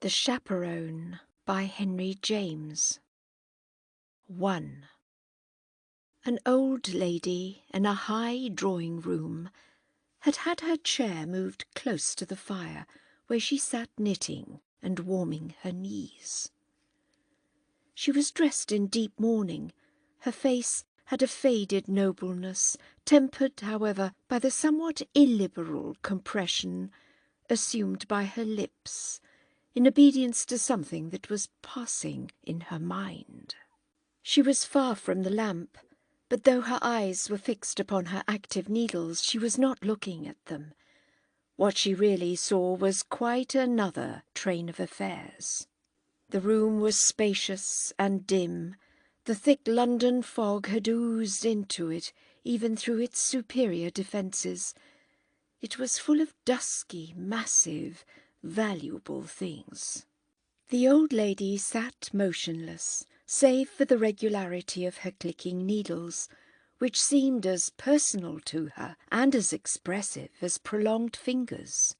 The Chaperon by Henry James. 1. An old lady in a high drawing-room had had her chair moved close to the fire, where she sat knitting and warming her knees. She was dressed in deep mourning. Her face had a faded nobleness, tempered, however, by the somewhat illiberal compression assumed by her lips, in obedience to something that was passing in her mind. She was far from the lamp, but though her eyes were fixed upon her active needles, she was not looking at them. What she really saw was quite another train of affairs. The room was spacious and dim. The thick London fog had oozed into it, even through its superior defences. It was full of dusky, massive, valuable things. The old lady sat motionless, save for the regularity of her clicking needles, which seemed as personal to her and as expressive as prolonged fingers.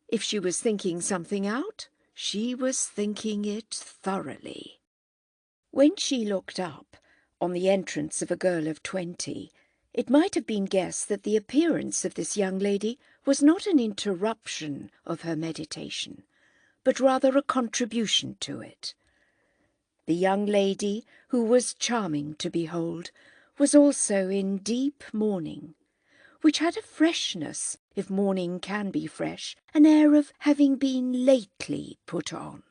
If she was thinking something out, she was thinking it thoroughly. When she looked up, on the entrance of a girl of 20, it might have been guessed that the appearance of this young lady was not an interruption of her meditation, but rather a contribution to it. The young lady, who was charming to behold, was also in deep mourning, which had a freshness, if mourning can be fresh, an air of having been lately put on.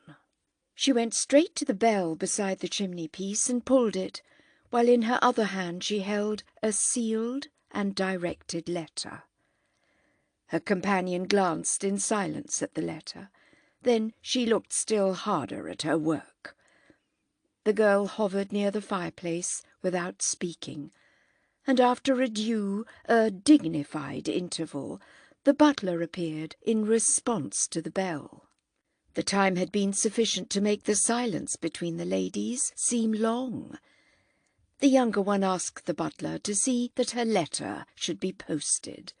She went straight to the bell beside the chimney-piece and pulled it, while in her other hand she held a sealed and directed letter. Her companion glanced in silence at the letter. Then she looked still harder at her work. The girl hovered near the fireplace without speaking, and after a dignified interval, the butler appeared in response to the bell. The time had been sufficient to make the silence between the ladies seem long. The younger one asked the butler to see that her letter should be posted,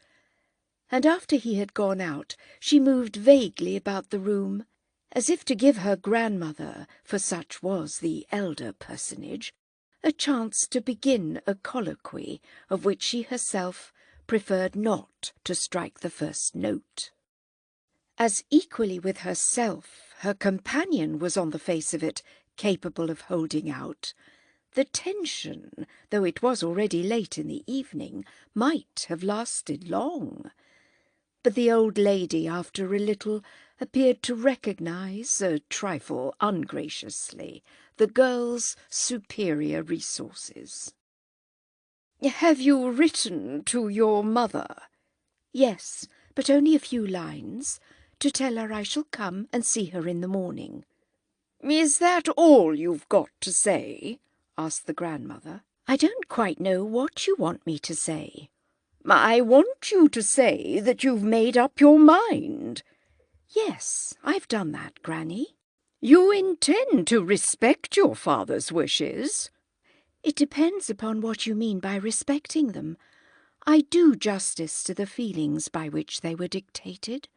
and after he had gone out, she moved vaguely about the room, as if to give her grandmother, for such was the elder personage, a chance to begin a colloquy of which she herself preferred not to strike the first note. As equally with herself, her companion was on the face of it capable of holding out. The tension, though it was already late in the evening, might have lasted long. But the old lady, after a little, appeared to recognize, a trifle ungraciously, the girl's superior resources. "Have you written to your mother?" "Yes, but only a few lines, to tell her I shall come and see her in the morning." "Is that all you've got to say?" asked the grandmother. "I don't quite know what you want me to say." "I want you to say that you've made up your mind." "Yes, I've done that, Granny." "You intend to respect your father's wishes?" "It depends upon what you mean by respecting them. I do justice to the feelings by which they were dictated."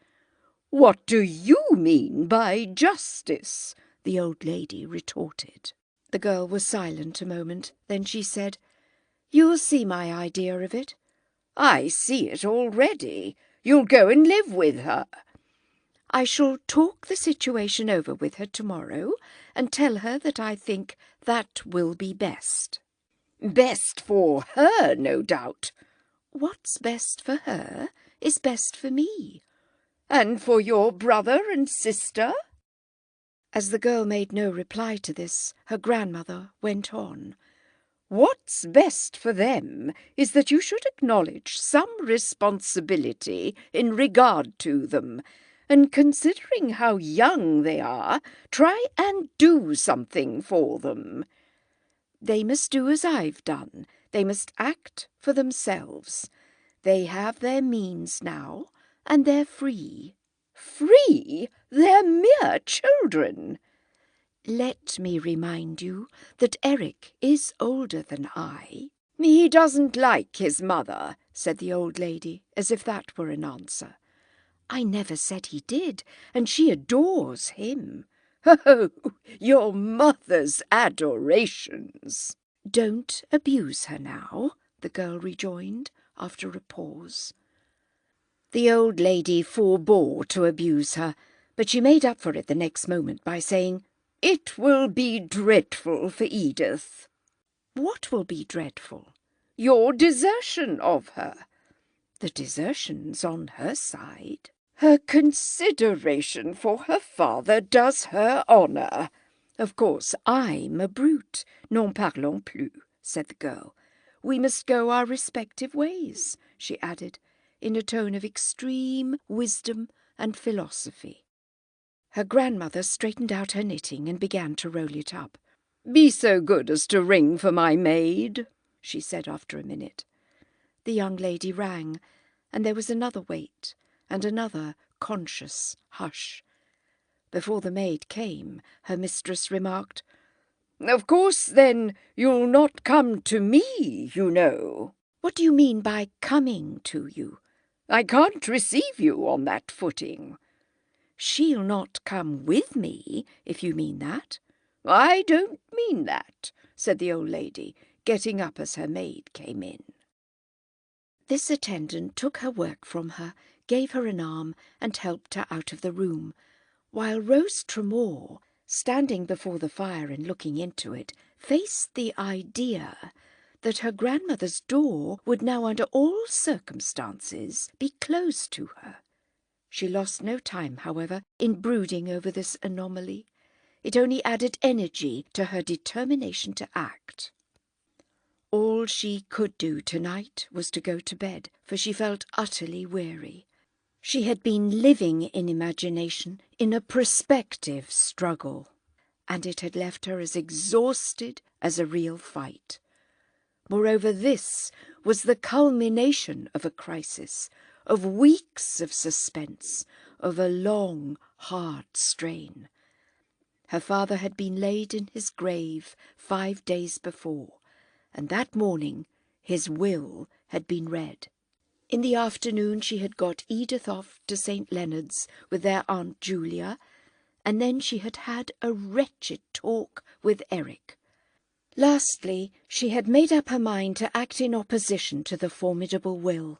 "What do you mean by justice?" the old lady retorted. The girl was silent a moment. Then she said, "You'll see my idea of it." "I see it already. You'll go and live with her." "I shall talk the situation over with her tomorrow and tell her that I think that will be best." "Best for her, no doubt." "What's best for her is best for me." "And for your brother and sister?" As the girl made no reply to this, her grandmother went on. "What's best for them is that you should acknowledge some responsibility in regard to them, and considering how young they are, try and do something for them." "They must do as I've done. They must act for themselves. They have their means now, and they're free." "Free? They're mere children." "Let me remind you that Eric is older than I." "He doesn't like his mother," said the old lady, as if that were an answer. I never said he did, and she adores him. Oh, your mother's adorations! Don't abuse her now, the girl rejoined after a pause. The old lady forbore to abuse her, but she made up for it the next moment by saying, "It will be dreadful for Edith." "What will be dreadful?" "Your desertion of her." "The desertion's on her side." "Her consideration for her father does her honour." "Of course I'm a brute. N'en parlons plus," said the girl. "We must go our respective ways," she added, in a tone of extreme wisdom and philosophy. Her grandmother straightened out her knitting and began to roll it up. "Be so good as to ring for my maid," she said after a minute. The young lady rang, and there was another wait, and another conscious hush. Before the maid came, her mistress remarked, "Of course, then, you'll not come to me, you know." "What do you mean by coming to you?" "I can't receive you on that footing." "She'll not come with me, if you mean that." "I don't mean that," said the old lady, getting up as her maid came in. This attendant took her work from her, gave her an arm, and helped her out of the room, while Rose Tramore, standing before the fire and looking into it, faced the idea that her grandmother's door would now under all circumstances be closed to her. She lost no time, however, in brooding over this anomaly. It only added energy to her determination to act. All she could do tonight was to go to bed, for she felt utterly weary. She had been living in imagination, in a prospective struggle, and it had left her as exhausted as a real fight. Moreover, this was the culmination of a crisis, of weeks of suspense, of a long, hard strain. Her father had been laid in his grave 5 days before, and that morning his will had been read. In the afternoon she had got Edith off to St. Leonard's with their Aunt Julia, and then she had had a wretched talk with Eric. Lastly, she had made up her mind to act in opposition to the formidable will,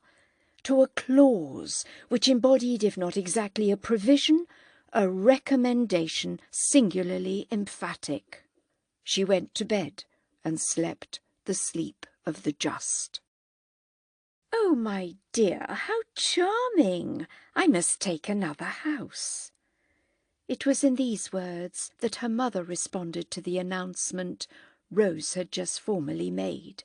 to a clause which embodied, if not exactly a provision, a recommendation singularly emphatic. She went to bed and slept the sleep of the just. "Oh, my dear, how charming! I must take another house." It was in these words that her mother responded to the announcement Rose had just formally made,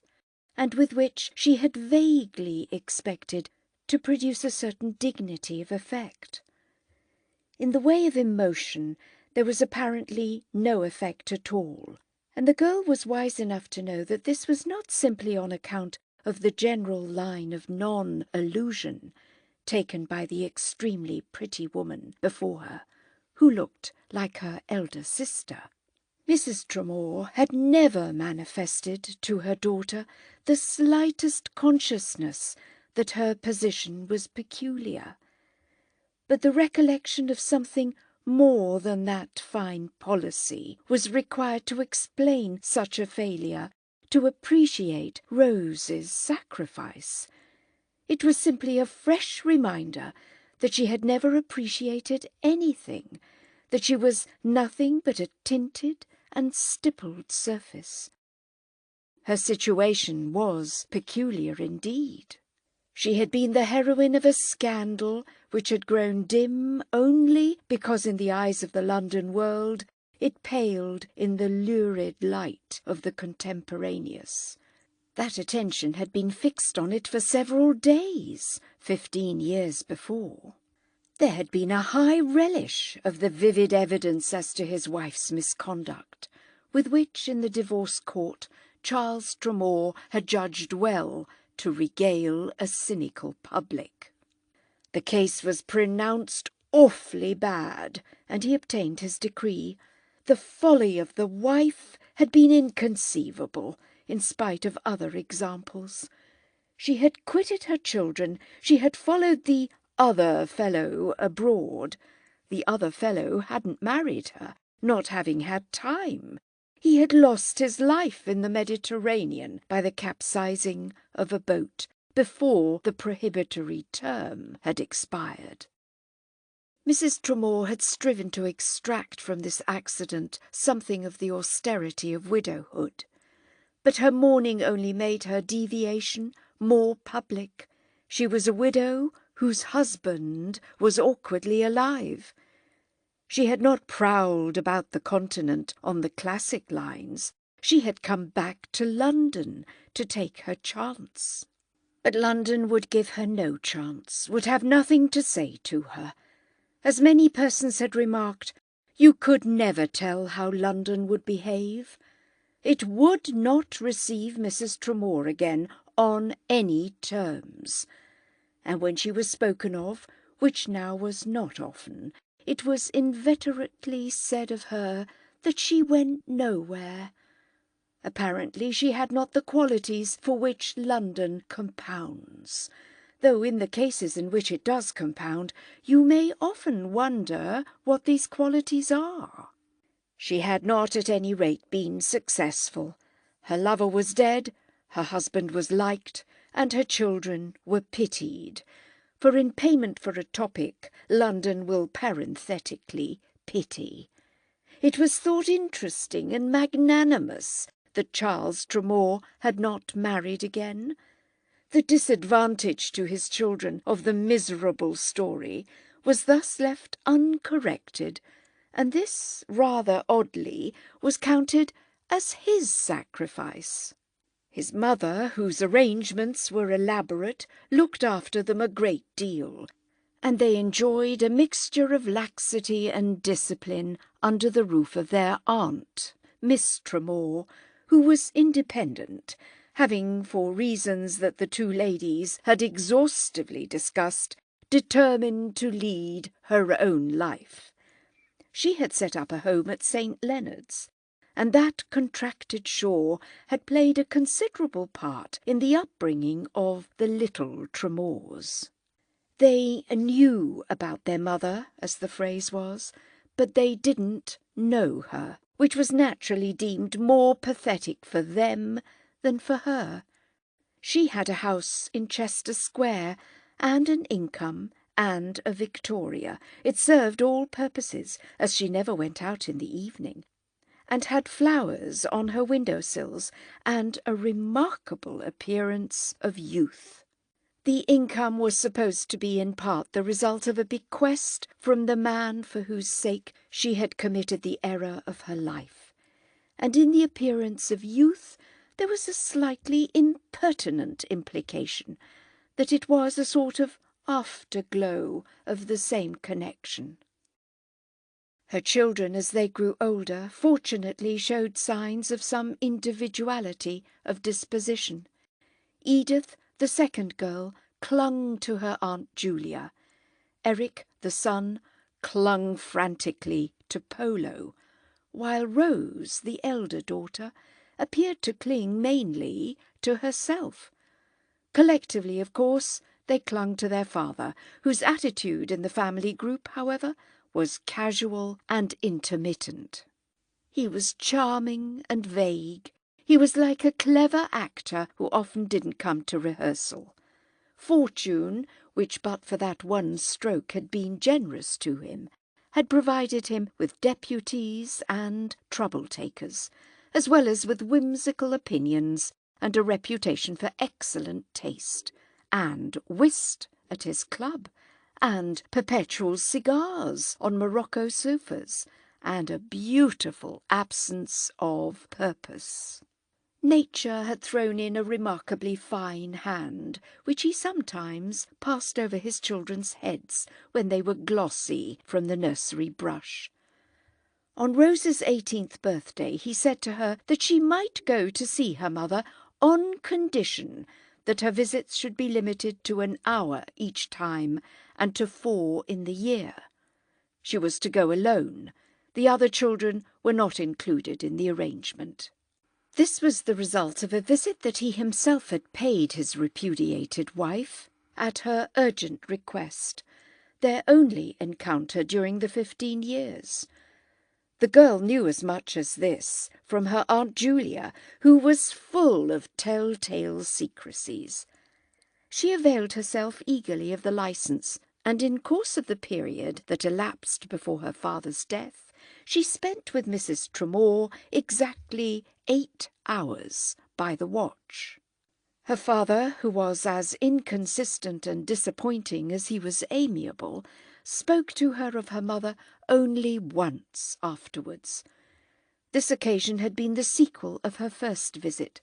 and with which she had vaguely expected to produce a certain dignity of effect. In the way of emotion there was apparently no effect at all, and the girl was wise enough to know that this was not simply on account of the general line of non-allusion taken by the extremely pretty woman before her, who looked like her elder sister. Mrs. Tramore had never manifested to her daughter the slightest consciousness that her position was peculiar, but the recollection of something more than that fine policy was required to explain such a failure, to appreciate Rose's sacrifice. It was simply a fresh reminder that she had never appreciated anything, that she was nothing but a tinted and stippled surface. Her situation was peculiar indeed. She had been the heroine of a scandal which had grown dim only because in the eyes of the London world it paled in the lurid light of the contemporaneous. That attention had been fixed on it for several days, 15 years before. There had been a high relish of the vivid evidence as to his wife's misconduct, with which in the divorce court Charles Tramore had judged well to regale a cynical public. The case was pronounced awfully bad, and he obtained his decree. The folly of the wife had been inconceivable, in spite of other examples. She had quitted her children, she had followed the other fellow abroad. The other fellow hadn't married her, not having had time. He had lost his life in the Mediterranean by the capsizing of a boat before the prohibitory term had expired. Mrs. Tramore had striven to extract from this accident something of the austerity of widowhood, but her mourning only made her deviation more public. She was a widow whose husband was awkwardly alive. She had not prowled about the continent on the classic lines. She had come back to London to take her chance. But London would give her no chance, would have nothing to say to her. As many persons had remarked, you could never tell how London would behave. It would not receive Mrs. Tramore again on any terms. And when she was spoken of, which now was not often, it was inveterately said of her that she went nowhere. Apparently she had not the qualities for which London compounds, though in the cases in which it does compound, you may often wonder what these qualities are. She had not at any rate been successful. Her lover was dead, her husband was liked, and her children were pitied. For in payment for a topic, London will parenthetically pity. It was thought interesting and magnanimous that Charles Tramore had not married again. The disadvantage to his children of the miserable story was thus left uncorrected, and this, rather oddly, was counted as his sacrifice. His mother, whose arrangements were elaborate, looked after them a great deal, and they enjoyed a mixture of laxity and discipline under the roof of their aunt, Miss Tramore, who was independent, having, for reasons that the two ladies had exhaustively discussed, determined to lead her own life. She had set up a home at St. Leonard's, and that contracted shore had played a considerable part in the upbringing of the little Tramores. They knew about their mother, as the phrase was, but they didn't know her, which was naturally deemed more pathetic for them than for her. She had a house in Chester Square, and an income, and a Victoria. It served all purposes, as she never went out in the evening, and had flowers on her window-sills, and a remarkable appearance of youth. The income was supposed to be in part the result of a bequest from the man for whose sake she had committed the error of her life, and in the appearance of youth there was a slightly impertinent implication that it was a sort of afterglow of the same connection. Her children, as they grew older, fortunately showed signs of some individuality of disposition. Edith, the second girl, clung to her Aunt Julia. Eric, the son, clung frantically to polo, while Rose, the elder daughter, appeared to cling mainly to herself. Collectively, of course, they clung to their father, whose attitude in the family group, however, was casual and intermittent. He was charming and vague. He was like a clever actor who often didn't come to rehearsal. Fortune, which but for that one stroke had been generous to him, had provided him with deputies and trouble-takers, as well as with whimsical opinions and a reputation for excellent taste, and whist at his club, and perpetual cigars on Morocco sofas, and a beautiful absence of purpose. Nature had thrown in a remarkably fine hand, which he sometimes passed over his children's heads when they were glossy from the nursery brush. On Rose's 18th birthday he said to her that she might go to see her mother on condition that her visits should be limited to an hour each time and to 4 in the year. She was to go alone. The other children were not included in the arrangement. This was the result of a visit that he himself had paid his repudiated wife, at her urgent request, their only encounter during the 15 years. The girl knew as much as this from her Aunt Julia, who was full of telltale secrecies. She availed herself eagerly of the licence, and in course of the period that elapsed before her father's death, she spent with Mrs. Tramore exactly 8 hours by the watch. Her father, who was as inconsistent and disappointing as he was amiable, spoke to her of her mother only once afterwards. This occasion had been the sequel of her first visit,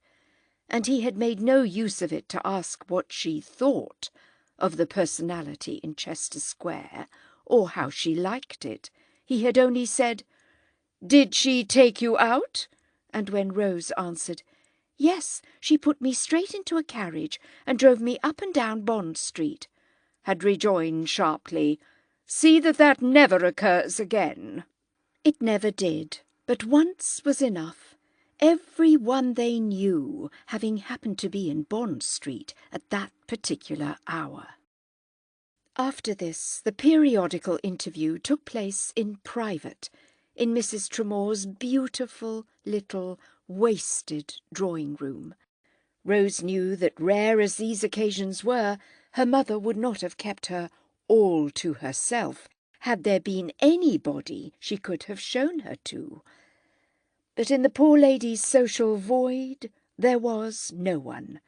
and he had made no use of it to ask what she thought of the personality in Chester Square, or how she liked it. He had only said, "Did she take you out?" And when Rose answered, "Yes, she put me straight into a carriage and drove me up and down Bond Street," had rejoined sharply, "See that never occurs again." It never did, but once was enough. Every one they knew having happened to be in Bond Street at that particular hour. After this, the periodical interview took place in private, in Mrs. Tramore's beautiful little wasted drawing-room. Rose knew that, rare as these occasions were, her mother would not have kept her all to herself had there been anybody she could have shown her to. But in the poor lady's social void there was no one.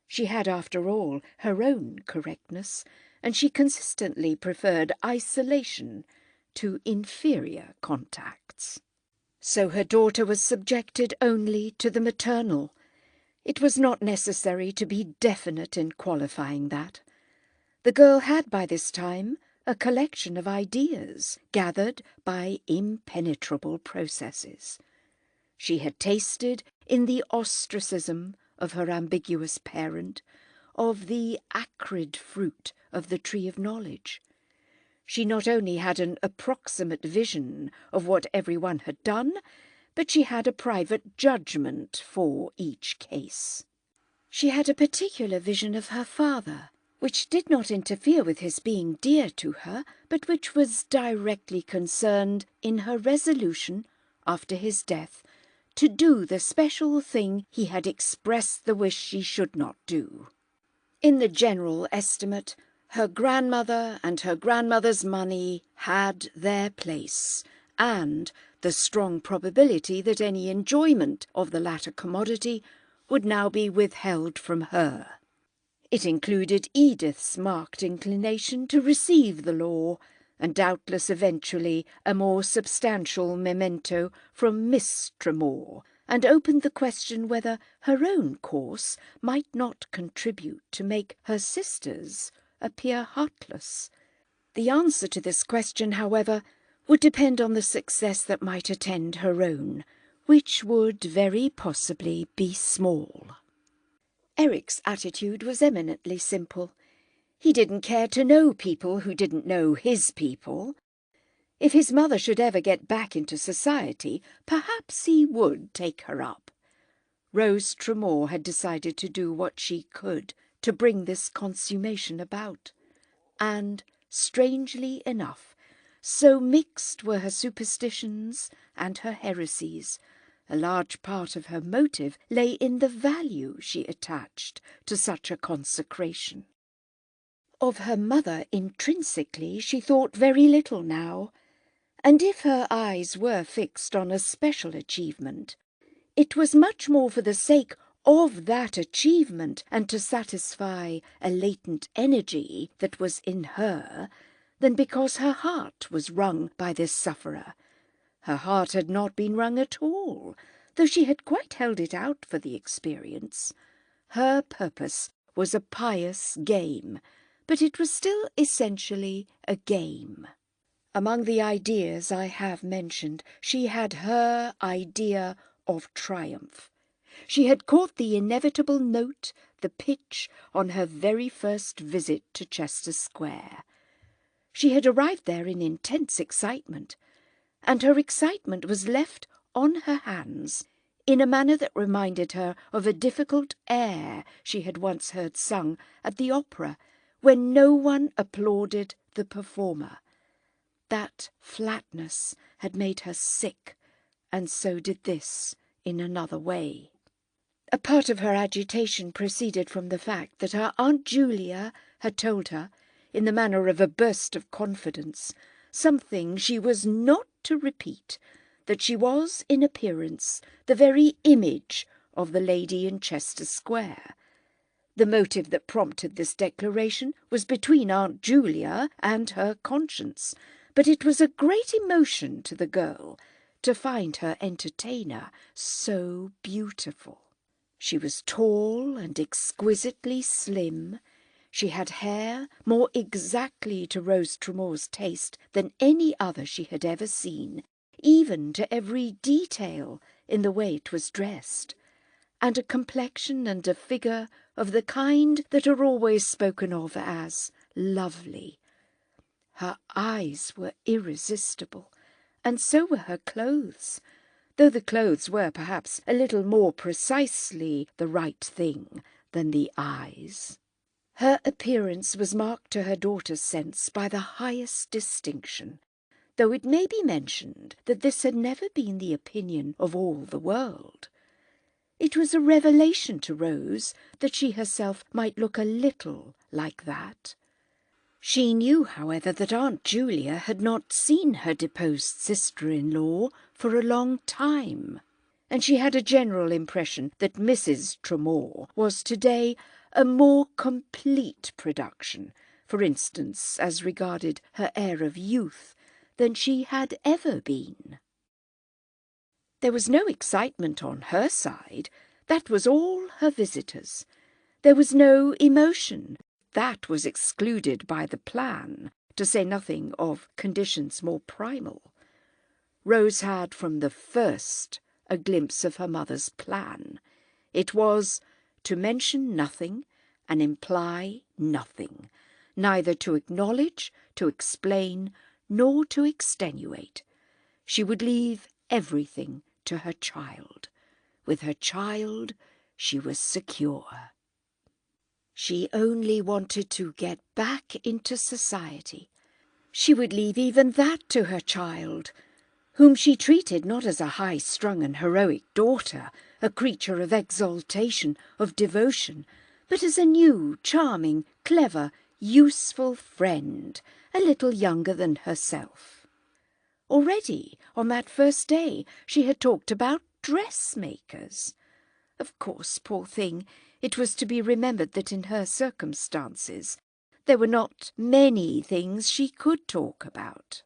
She had, after all, her own correctness, and she consistently preferred isolation to inferior contacts. So her daughter was subjected only to the maternal. It was not necessary to be definite in qualifying that. The girl had by this time a collection of ideas gathered by impenetrable processes. She had tasted in the ostracism of her ambiguous parent of the acrid fruit of the tree of knowledge. She not only had an approximate vision of what everyone had done, but she had a private judgment for each case. She had a particular vision of her father, which did not interfere with his being dear to her, but which was directly concerned in her resolution, after his death, to do the special thing he had expressed the wish she should not do. In the general estimate, her grandmother and her grandmother's money had their place, and the strong probability that any enjoyment of the latter commodity would now be withheld from her. It included Edith's marked inclination to receive the law, and doubtless eventually a more substantial memento from Miss Tramore, and opened the question whether her own course might not contribute to make her sisters appear heartless. The answer to this question, however, would depend on the success that might attend her own, which would very possibly be small. Eric's attitude was eminently simple. He didn't care to know people who didn't know his people. If his mother should ever get back into society, perhaps he would take her up. Rose Tramore had decided to do what she could to bring this consummation about. And, strangely enough, so mixed were her superstitions and her heresies, a large part of her motive lay in the value she attached to such a consecration. Of her mother intrinsically she thought very little now, and if her eyes were fixed on a special achievement, it was much more for the sake of that achievement and to satisfy a latent energy that was in her than because her heart was wrung by this sufferer. Her heart had not been wrung at all, though she had quite held it out for the experience. Her purpose was a pious game, but it was still essentially a game. Among the ideas I have mentioned, she had her idea of triumph. She had caught the inevitable note, the pitch, on her very first visit to Chester Square. She had arrived there in intense excitement, and her excitement was left on her hands in a manner that reminded her of a difficult air she had once heard sung at the opera, when no one applauded the performer. That flatness had made her sick, and so did this in another way. A part of her agitation proceeded from the fact that her Aunt Julia had told her, in the manner of a burst of confidence, something she was not to repeat, that she was in appearance the very image of the lady in Chester Square. The motive that prompted this declaration was between Aunt Julia and her conscience, but it was a great emotion to the girl to find her entertainer so beautiful. She was tall and exquisitely slim. She had hair more exactly to Rose Tramore's taste than any other she had ever seen, even to every detail in the way it was dressed, and a complexion and a figure of the kind that are always spoken of as lovely. Her eyes were irresistible, and so were her clothes, though the clothes were perhaps a little more precisely the right thing than the eyes. Her appearance was marked to her daughter's sense by the highest distinction, though it may be mentioned that this had never been the opinion of all the world. It was a revelation to Rose that she herself might look a little like that. She knew, however, that Aunt Julia had not seen her deposed sister-in-law for a long time, and she had a general impression that Mrs. Tramore was today a more complete production, for instance, as regarded her air of youth, than she had ever been. There was no excitement on her side. That was all her visitors. There was no emotion. That was excluded by the plan, to say nothing of conditions more primal. Rose had from the first a glimpse of her mother's plan. It was to mention nothing and imply nothing, neither to acknowledge, to explain, nor to extenuate. She would leave everything to her child. With her child she was secure. She only wanted to get back into society. She would leave even that to her child, whom she treated not as a high-strung and heroic daughter, a creature of exaltation, of devotion, but as a new, charming, clever, useful friend, a little younger than herself. Already, on that first day, she had talked about dressmakers. Of course, poor thing, it was to be remembered that in her circumstances there were not many things she could talk about.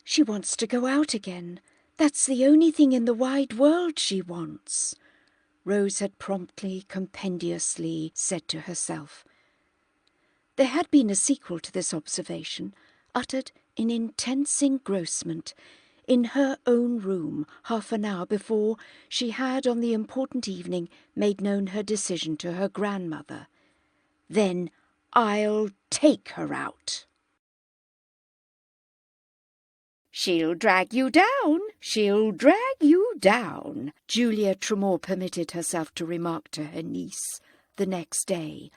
She wants to go out again. That's the only thing in the wide world she wants, Rose had promptly, compendiously said to herself. There had been a sequel to this observation, uttered in intense engrossment, in her own room half an hour before she had on the important evening made known her decision to her grandmother. Then I'll take her out. She'll drag you down, she'll drag you down, Julia Tramore permitted herself to remark to her niece the next day,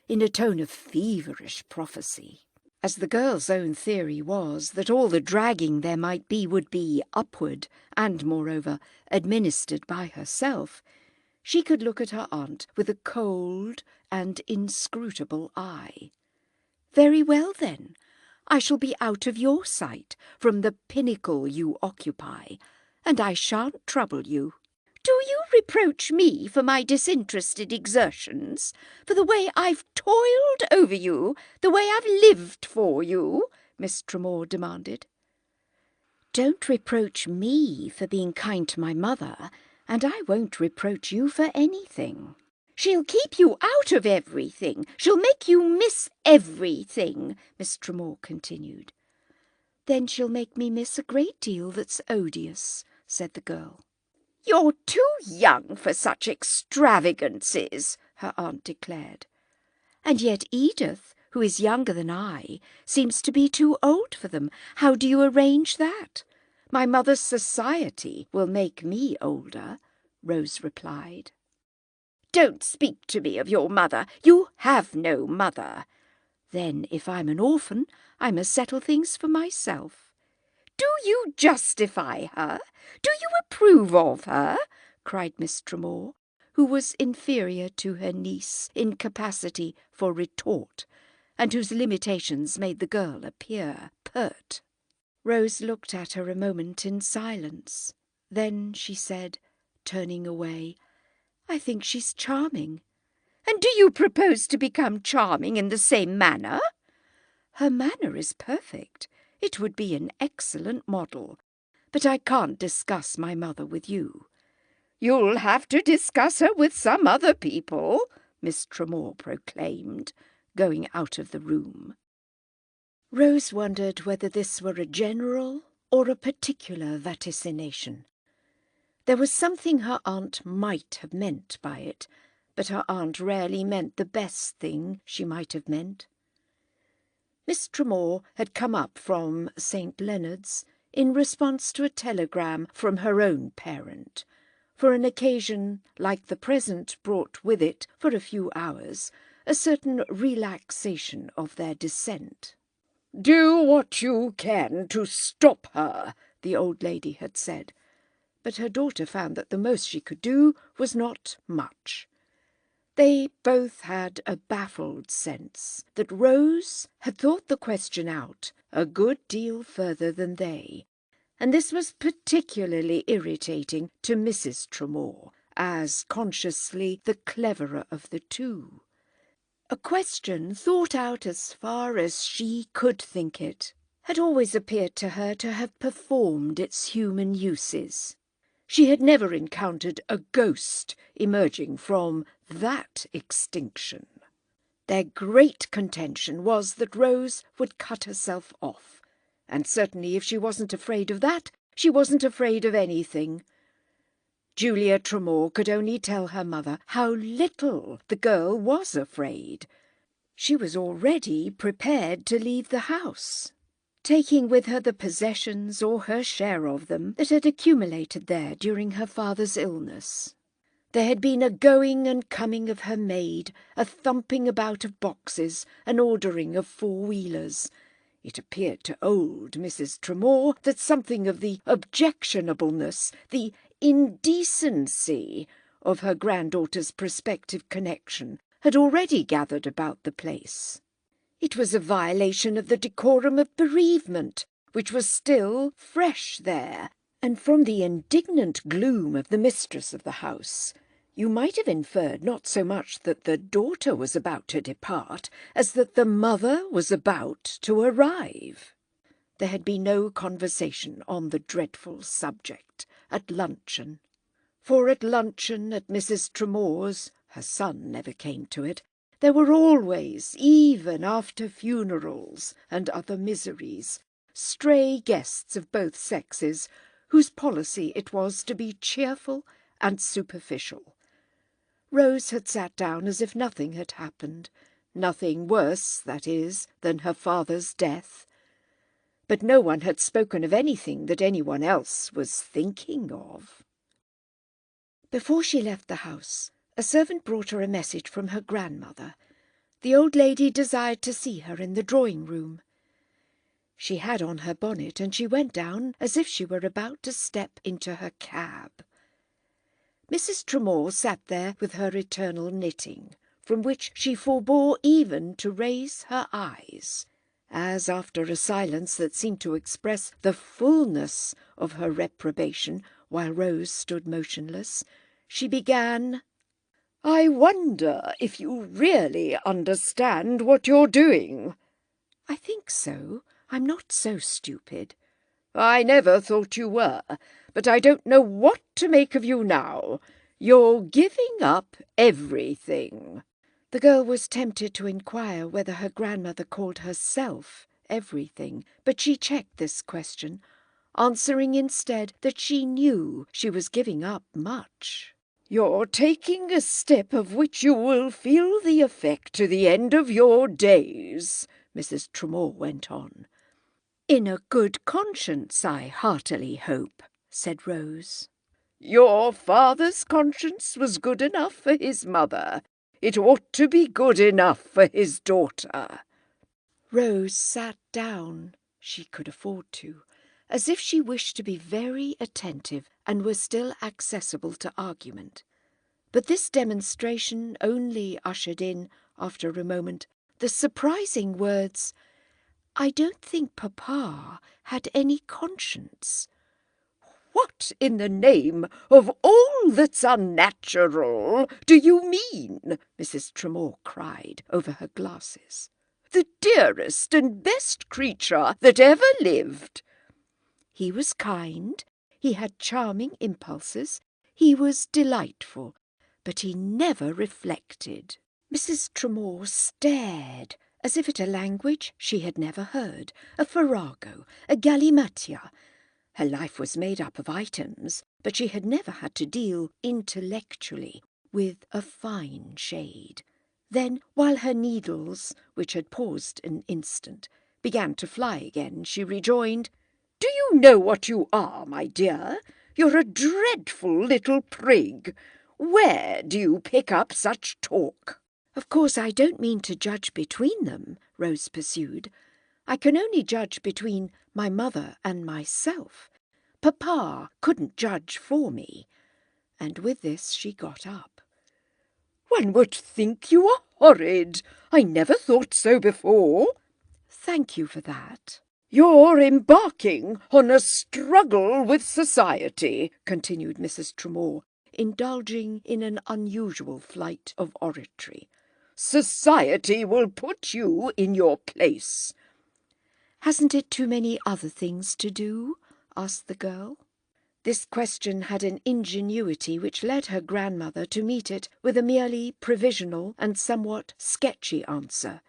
in a tone of feverish prophecy. As the girl's own theory was that all the dragging there might be would be upward, and, moreover, administered by herself, she could look at her aunt with a cold and inscrutable eye. Very well, then. I shall be out of your sight from the pinnacle you occupy, and I shan't trouble you. Do you reproach me for my disinterested exertions, for the way I've toiled over you, the way I've lived for you? Miss Tramore demanded. Don't reproach me for being kind to my mother, and I won't reproach you for anything. She'll keep you out of everything. She'll make you miss everything, Miss Tramore continued. Then she'll make me miss a great deal that's odious, said the girl. You're too young for such extravagances, her aunt declared. And yet Edith, who is younger than I, seems to be too old for them. How do you arrange that? My mother's society will make me older, Rose replied. Don't speak to me of your mother. You have no mother. Then, if I'm an orphan, I must settle things for myself." "Do you justify her? Do you approve of her?" cried Miss Tramore, who was inferior to her niece in capacity for retort, and whose limitations made the girl appear pert. Rose looked at her a moment in silence. Then she said, turning away, "I think she's charming." "And do you propose to become charming in the same manner?" "Her manner is perfect. It would be an excellent model. But I can't discuss my mother with you." "You'll have to discuss her with some other people," Miss Tramore proclaimed, going out of the room. Rose wondered whether this were a general or a particular vaticination. There was something her aunt might have meant by it, but her aunt rarely meant the best thing she might have meant. Miss Tramore had come up from St. Leonard's in response to a telegram from her own parent, for an occasion like the present brought with it, for a few hours, a certain relaxation of their descent. "Do what you can to stop her," the old lady had said, but her daughter found that the most she could do was not much. They both had a baffled sense that Rose had thought the question out a good deal further than they, and this was particularly irritating to Mrs. Tramore, as consciously the cleverer of the two. A question thought out as far as she could think it had always appeared to her to have performed its human uses. She had never encountered a ghost emerging from that extinction. Their great contention was that Rose would cut herself off, and certainly if she wasn't afraid of that, she wasn't afraid of anything. Julia Tramore could only tell her mother how little the girl was afraid. She was already prepared to leave the house, taking with her the possessions or her share of them that had accumulated there during her father's illness. There had been a going and coming of her maid, a thumping about of boxes, an ordering of four-wheelers. It appeared to old Mrs. Tramore that something of the objectionableness, the indecency of her granddaughter's prospective connection had already gathered about the place. It was a violation of the decorum of bereavement, which was still fresh there, and from the indignant gloom of the mistress of the house, you might have inferred not so much that the daughter was about to depart, as that the mother was about to arrive. There had been no conversation on the dreadful subject at luncheon, for at luncheon at Mrs. Tramore's, her son never came to it, there were always, even after funerals and other miseries, stray guests of both sexes, whose policy it was to be cheerful and superficial. Rose had sat down as if nothing had happened, nothing worse, that is, than her father's death. But no one had spoken of anything that anyone else was thinking of. Before she left the house, a servant brought her a message from her grandmother. The old lady desired to see her in the drawing-room. She had on her bonnet, and she went down as if she were about to step into her cab. Mrs. Tramore sat there with her eternal knitting, from which she forbore even to raise her eyes, as after a silence that seemed to express the fullness of her reprobation, while Rose stood motionless, she began, "I wonder if you really understand what you're doing." "I think so. I'm not so stupid." "I never thought you were, but I don't know what to make of you now. You're giving up everything." The girl was tempted to inquire whether her grandmother called herself everything, but she checked this question, answering instead that she knew she was giving up much. "You're taking a step of which you will feel the effect to the end of your days," Mrs. Tramore went on. "In a good conscience, I heartily hope," said Rose. "Your father's conscience was good enough for his mother. It ought to be good enough for his daughter." Rose sat down, she could afford to, as if she wished to be very attentive and were still accessible to argument. But this demonstration only ushered in, after a moment, the surprising words, "I don't think Papa had any conscience." "What in the name of all that's unnatural do you mean?" Mrs. Tramore cried over her glasses. "The dearest and best creature that ever lived." He was kind, he had charming impulses, he was delightful, but he never reflected. Mrs. Tramore stared, as if at a language she had never heard, a farrago, a gallimatia. Her life was made up of items, but she had never had to deal intellectually with a fine shade. Then, while her needles, which had paused an instant, began to fly again, she rejoined, "Do you know what you are, my dear? You're a dreadful little prig. Where do you pick up such talk?" "Of course, I don't mean to judge between them," Rose pursued. "I can only judge between my mother and myself. Papa couldn't judge for me." And with this she got up. "One would think you were horrid. I never thought so before." "Thank you for that." "You're embarking on a struggle with society," continued Mrs. Tramore, indulging in an unusual flight of oratory. "Society will put you in your place." "Hasn't it too many other things to do?" asked the girl. This question had an ingenuity which led her grandmother to meet it with a merely provisional and somewhat sketchy answer.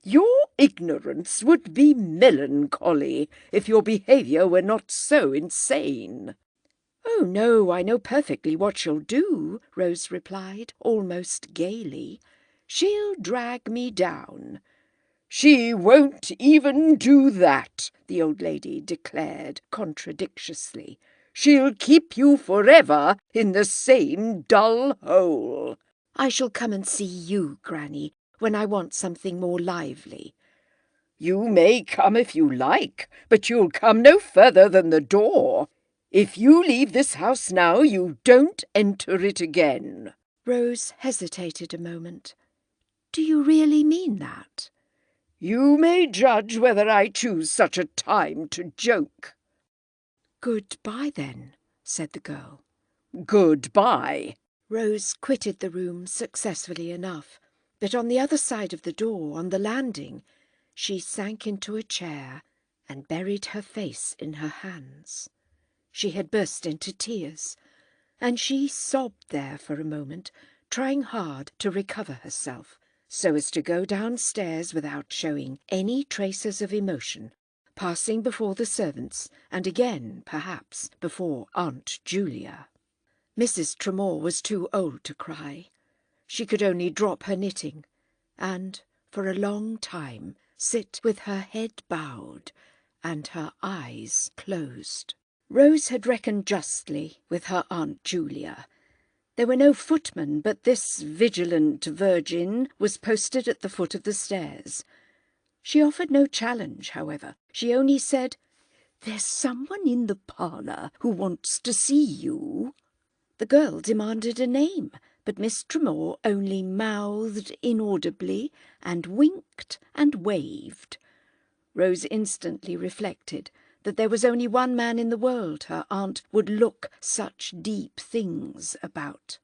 "Your ignorance would be melancholy if your behaviour were not so insane." "Oh, no, I know perfectly what she'll do," Rose replied, almost gaily. "She'll drag me down." "She won't even do that," the old lady declared contradictiously. "She'll keep you forever in the same dull hole." "I shall come and see you, Granny, when I want something more lively." "You may come if you like, but you'll come no further than the door. If you leave this house now, you don't enter it again." Rose hesitated a moment. "Do you really mean that?" "You may judge whether I choose such a time to joke." "Good-bye, then," said the girl. "Good-bye." Rose quitted the room successfully enough, but on the other side of the door, on the landing, she sank into a chair and buried her face in her hands. She had burst into tears, and she sobbed there for a moment, trying hard to recover herself, so as to go downstairs without showing any traces of emotion, passing before the servants, and again, perhaps, before Aunt Julia. Mrs. Tramore was too old to cry. She could only drop her knitting, and, for a long time, sit with her head bowed and her eyes closed. Rose had reckoned justly with her Aunt Julia. There were no footmen, but this vigilant virgin was posted at the foot of the stairs. She offered no challenge, however. She only said, "There's someone in the parlour who wants to see you." The girl demanded a name, but Miss Tramore only mouthed inaudibly and winked and waved. Rose instantly reflected that there was only one man in the world her aunt would look such deep things about.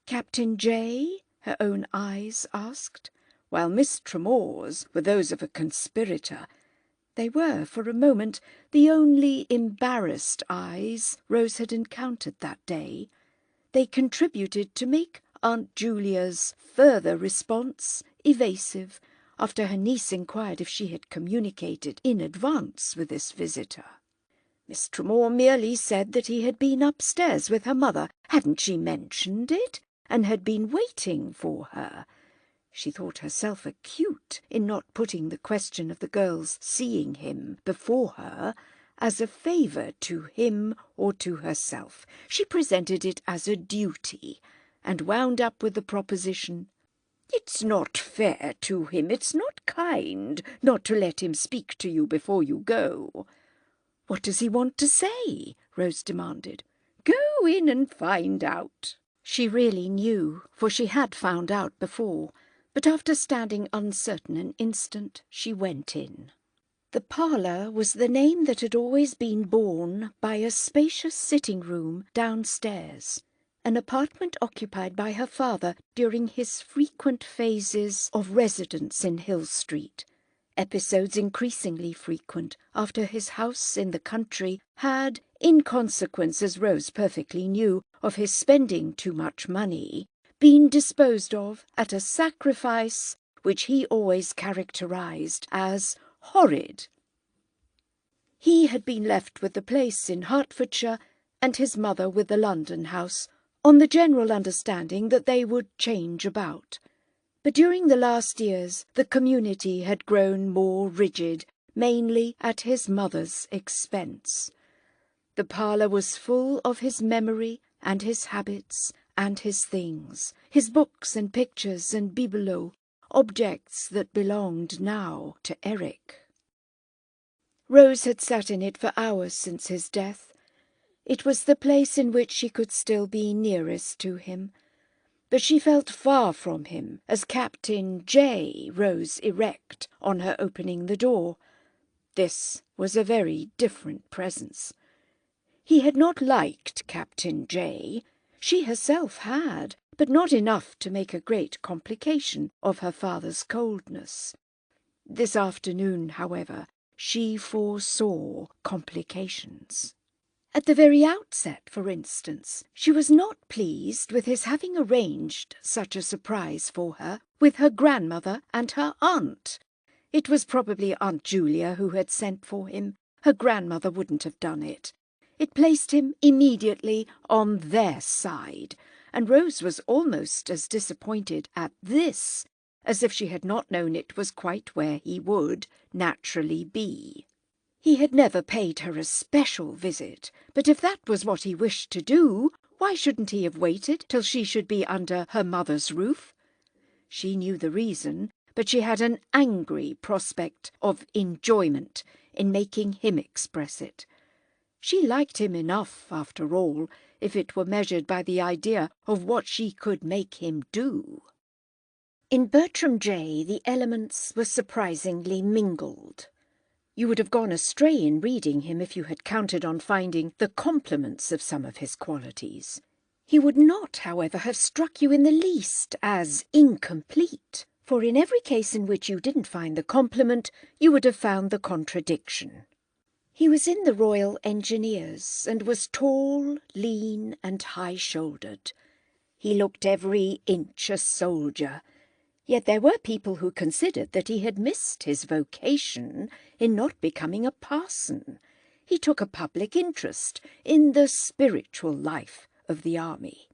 "Captain J?" her own eyes asked, while Miss Tramore's were those of a conspirator. They were, for a moment, the only embarrassed eyes Rose had encountered that day. They contributed to make Aunt Julia's further response evasive, after her niece inquired if she had communicated in advance with this visitor. Miss Tramore merely said that he had been upstairs with her mother. Hadn't she mentioned it, and had been waiting for her? She thought herself acute in not putting the question of the girl's seeing him before her as a favour to him or to herself. She presented it as a duty, and wound up with the proposition, It's not fair to him, it's not kind, not to let him speak to you before you go." "What does he want to say?" Rose demanded. "Go in and find out." She really knew, for she had found out before, but after standing uncertain an instant, she went in. The parlour was the name that had always been borne by a spacious sitting-room downstairs, an apartment occupied by her father during his frequent phases of residence in Hill Street, episodes increasingly frequent after his house in the country had, in consequence, as Rose perfectly knew, of his spending too much money, been disposed of at a sacrifice which he always characterized as horrid. He had been left with the place in Hertfordshire and his mother with the London house, on the general understanding that they would change about. But during the last years the community had grown more rigid, mainly at his mother's expense. The parlour was full of his memory and his habits and his things, his books and pictures and bibelots, objects that belonged now to Eric. Rose had sat in it for hours since his death. It was the place in which she could still be nearest to him, but she felt far from him as Captain J rose erect on her opening the door. This was a very different presence. He had not liked Captain J. She herself had, but not enough to make a great complication of her father's coldness. This afternoon, however, she foresaw complications. At the very outset, for instance, she was not pleased with his having arranged such a surprise for her with her grandmother and her aunt. It was probably Aunt Julia who had sent for him. Her grandmother wouldn't have done it. It placed him immediately on their side, and Rose was almost as disappointed at this as if she had not known it was quite where he would naturally be. He had never paid her a special visit, but if that was what he wished to do, why shouldn't he have waited till she should be under her mother's roof? She knew the reason, but she had an angry prospect of enjoyment in making him express it. She liked him enough, after all, if it were measured by the idea of what she could make him do. In Bertram J the elements were surprisingly mingled. You would have gone astray in reading him if you had counted on finding the complements of some of his qualities. He would not, however, have struck you in the least as incomplete, for in every case in which you didn't find the complement, you would have found the contradiction. He was in the Royal Engineers, and was tall, lean, and high-shouldered. He looked every inch a soldier, yet there were people who considered that he had missed his vocation in not becoming a parson. He took a public interest in the spiritual life of the army.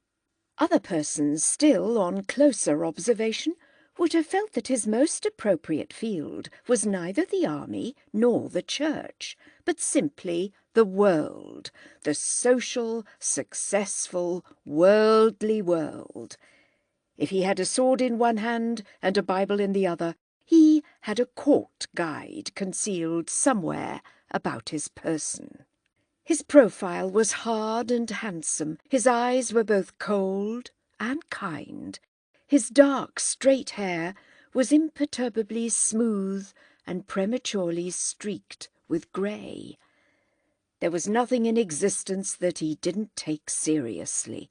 Other persons, still on closer observation, would have felt that his most appropriate field was neither the army nor the church, but simply the world, the social, successful, worldly world. If he had a sword in one hand and a Bible in the other, he had a court guide concealed somewhere about his person. His profile was hard and handsome. His eyes were both cold and kind. His dark, straight hair was imperturbably smooth and prematurely streaked with grey. There was nothing in existence that he didn't take seriously.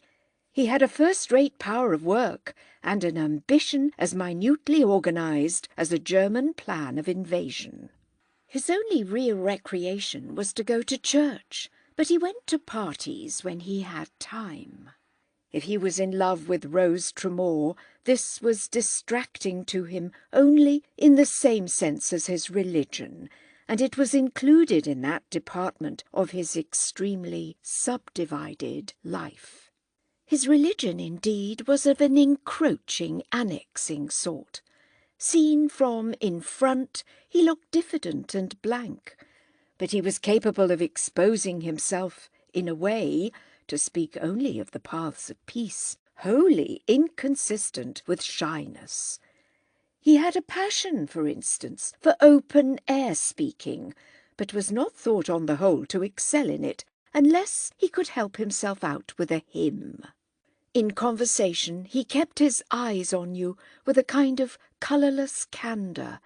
He had a first-rate power of work and an ambition as minutely organised as a German plan of invasion. His only real recreation was to go to church, but he went to parties when he had time. If he was in love with Rose Tramore, this was distracting to him only in the same sense as his religion, and it was included in that department of his extremely subdivided life. His religion, indeed, was of an encroaching, annexing sort. Seen from in front, he looked diffident and blank, but he was capable of exposing himself, in a way, to speak only of the paths of peace, wholly inconsistent with shyness. He had a passion, for instance, for open-air speaking, but was not thought on the whole to excel in it unless he could help himself out with a hymn. In conversation he kept his eyes on you with a kind of colourless candour,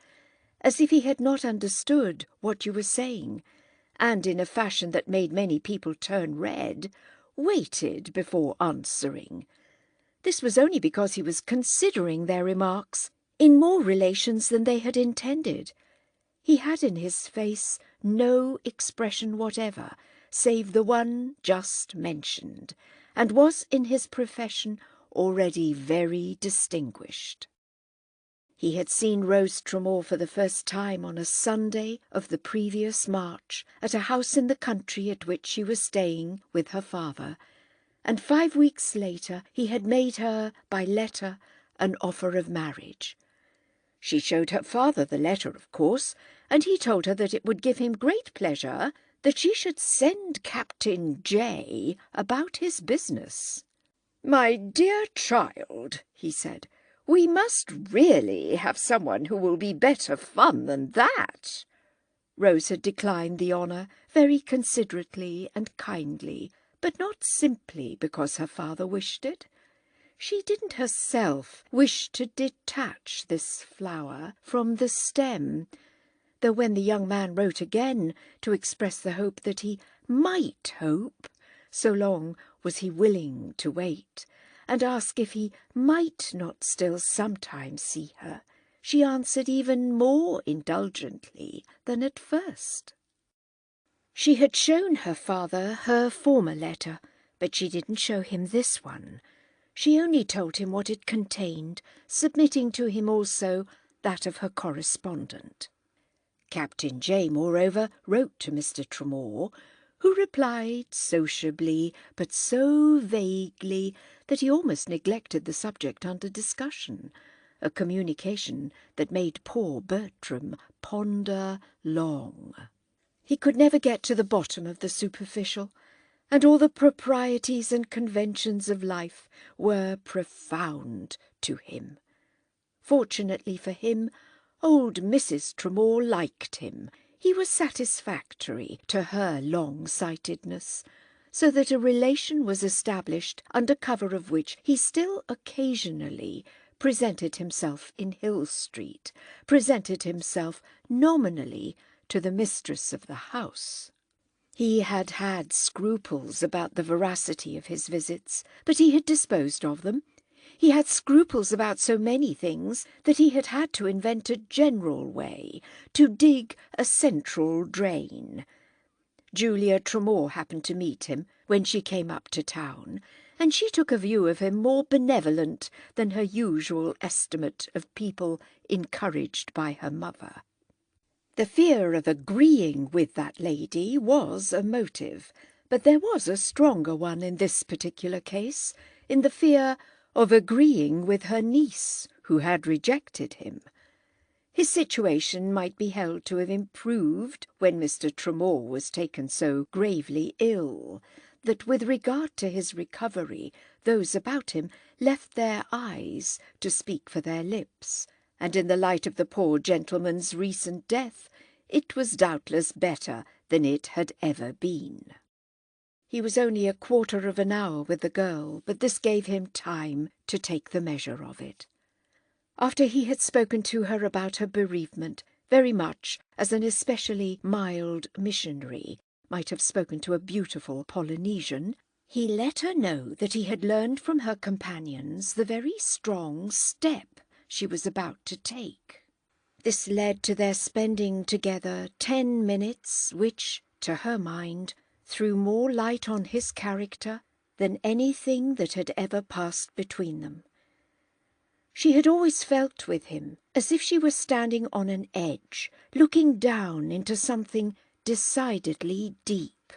as if he had not understood what you were saying, and in a fashion that made many people turn red, waited before answering. This was only because he was considering their remarks in more relations than they had intended. He had in his face no expression whatever, save the one just mentioned, and was in his profession already very distinguished. He had seen Rose Tramore for the first time on a Sunday of the previous March at a house in the country at which she was staying with her father, and 5 weeks later he had made her, by letter, an offer of marriage. She showed her father the letter, of course, and he told her that it would give him great pleasure that she should send Captain J about his business. "My dear child," he said, "we must really have someone who will be better fun than that." Rose had declined the honour very considerately and kindly, but not simply because her father wished it. She didn't herself wish to detach this flower from the stem, though when the young man wrote again to express the hope that he might hope, so long was he willing to wait, and ask if he might not still sometimes see her, she answered even more indulgently than at first. She had shown her father her former letter, but she didn't show him this one. She only told him what it contained, submitting to him also that of her correspondent. Captain J, moreover, wrote to Mr. Tramore, who replied sociably, but so vaguely that he almost neglected the subject under discussion, a communication that made poor Bertram ponder long. He could never get to the bottom of the superficial, and all the proprieties and conventions of life were profound to him. Fortunately for him, old Mrs. Tramore liked him. He was satisfactory to her long-sightedness, so that a relation was established under cover of which he still occasionally presented himself in Hill Street, presented himself nominally to the mistress of the house. He had had scruples about the veracity of his visits, but he had disposed of them. He had scruples about so many things that he had had to invent a general way, to dig a central drain. Julia Tramore happened to meet him when she came up to town, and she took a view of him more benevolent than her usual estimate of people encouraged by her mother. The fear of agreeing with that lady was a motive, but there was a stronger one in this particular case, in the fear of agreeing with her niece, who had rejected him. His situation might be held to have improved when Mr. Tramore was taken so gravely ill, that with regard to his recovery those about him left their eyes to speak for their lips, and in the light of the poor gentleman's recent death it was doubtless better than it had ever been. He was only a quarter of an hour with the girl, but this gave him time to take the measure of it. After he had spoken to her about her bereavement, very much as an especially mild missionary might have spoken to a beautiful Polynesian, he let her know that he had learned from her companions the very strong step she was about to take. This led to their spending together 10 minutes which, to her mind, threw more light on his character than anything that had ever passed between them. She had always felt with him as if she were standing on an edge, looking down into something decidedly deep.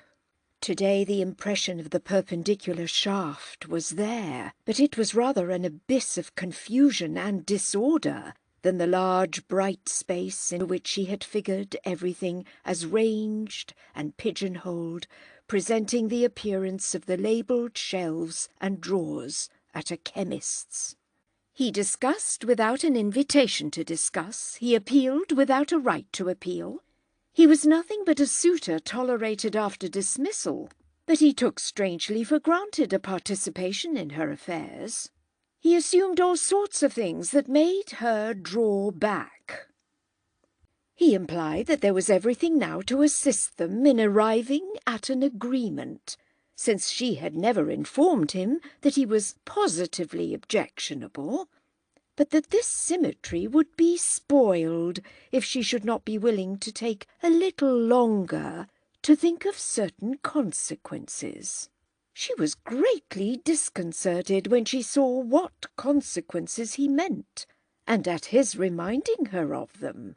Today the impression of the perpendicular shaft was there, but it was rather an abyss of confusion and disorder than the large bright space in which she had figured everything as ranged and pigeon-holed, presenting the appearance of the labelled shelves and drawers at a chemist's. He discussed without an invitation to discuss. He appealed without a right to appeal. He was nothing but a suitor tolerated after dismissal, but he took strangely for granted a participation in her affairs. He assumed all sorts of things that made her draw back. He implied that there was everything now to assist them in arriving at an agreement, since she had never informed him that he was positively objectionable, but that this symmetry would be spoiled if she should not be willing to take a little longer to think of certain consequences. She was greatly disconcerted when she saw what consequences he meant, and at his reminding her of them.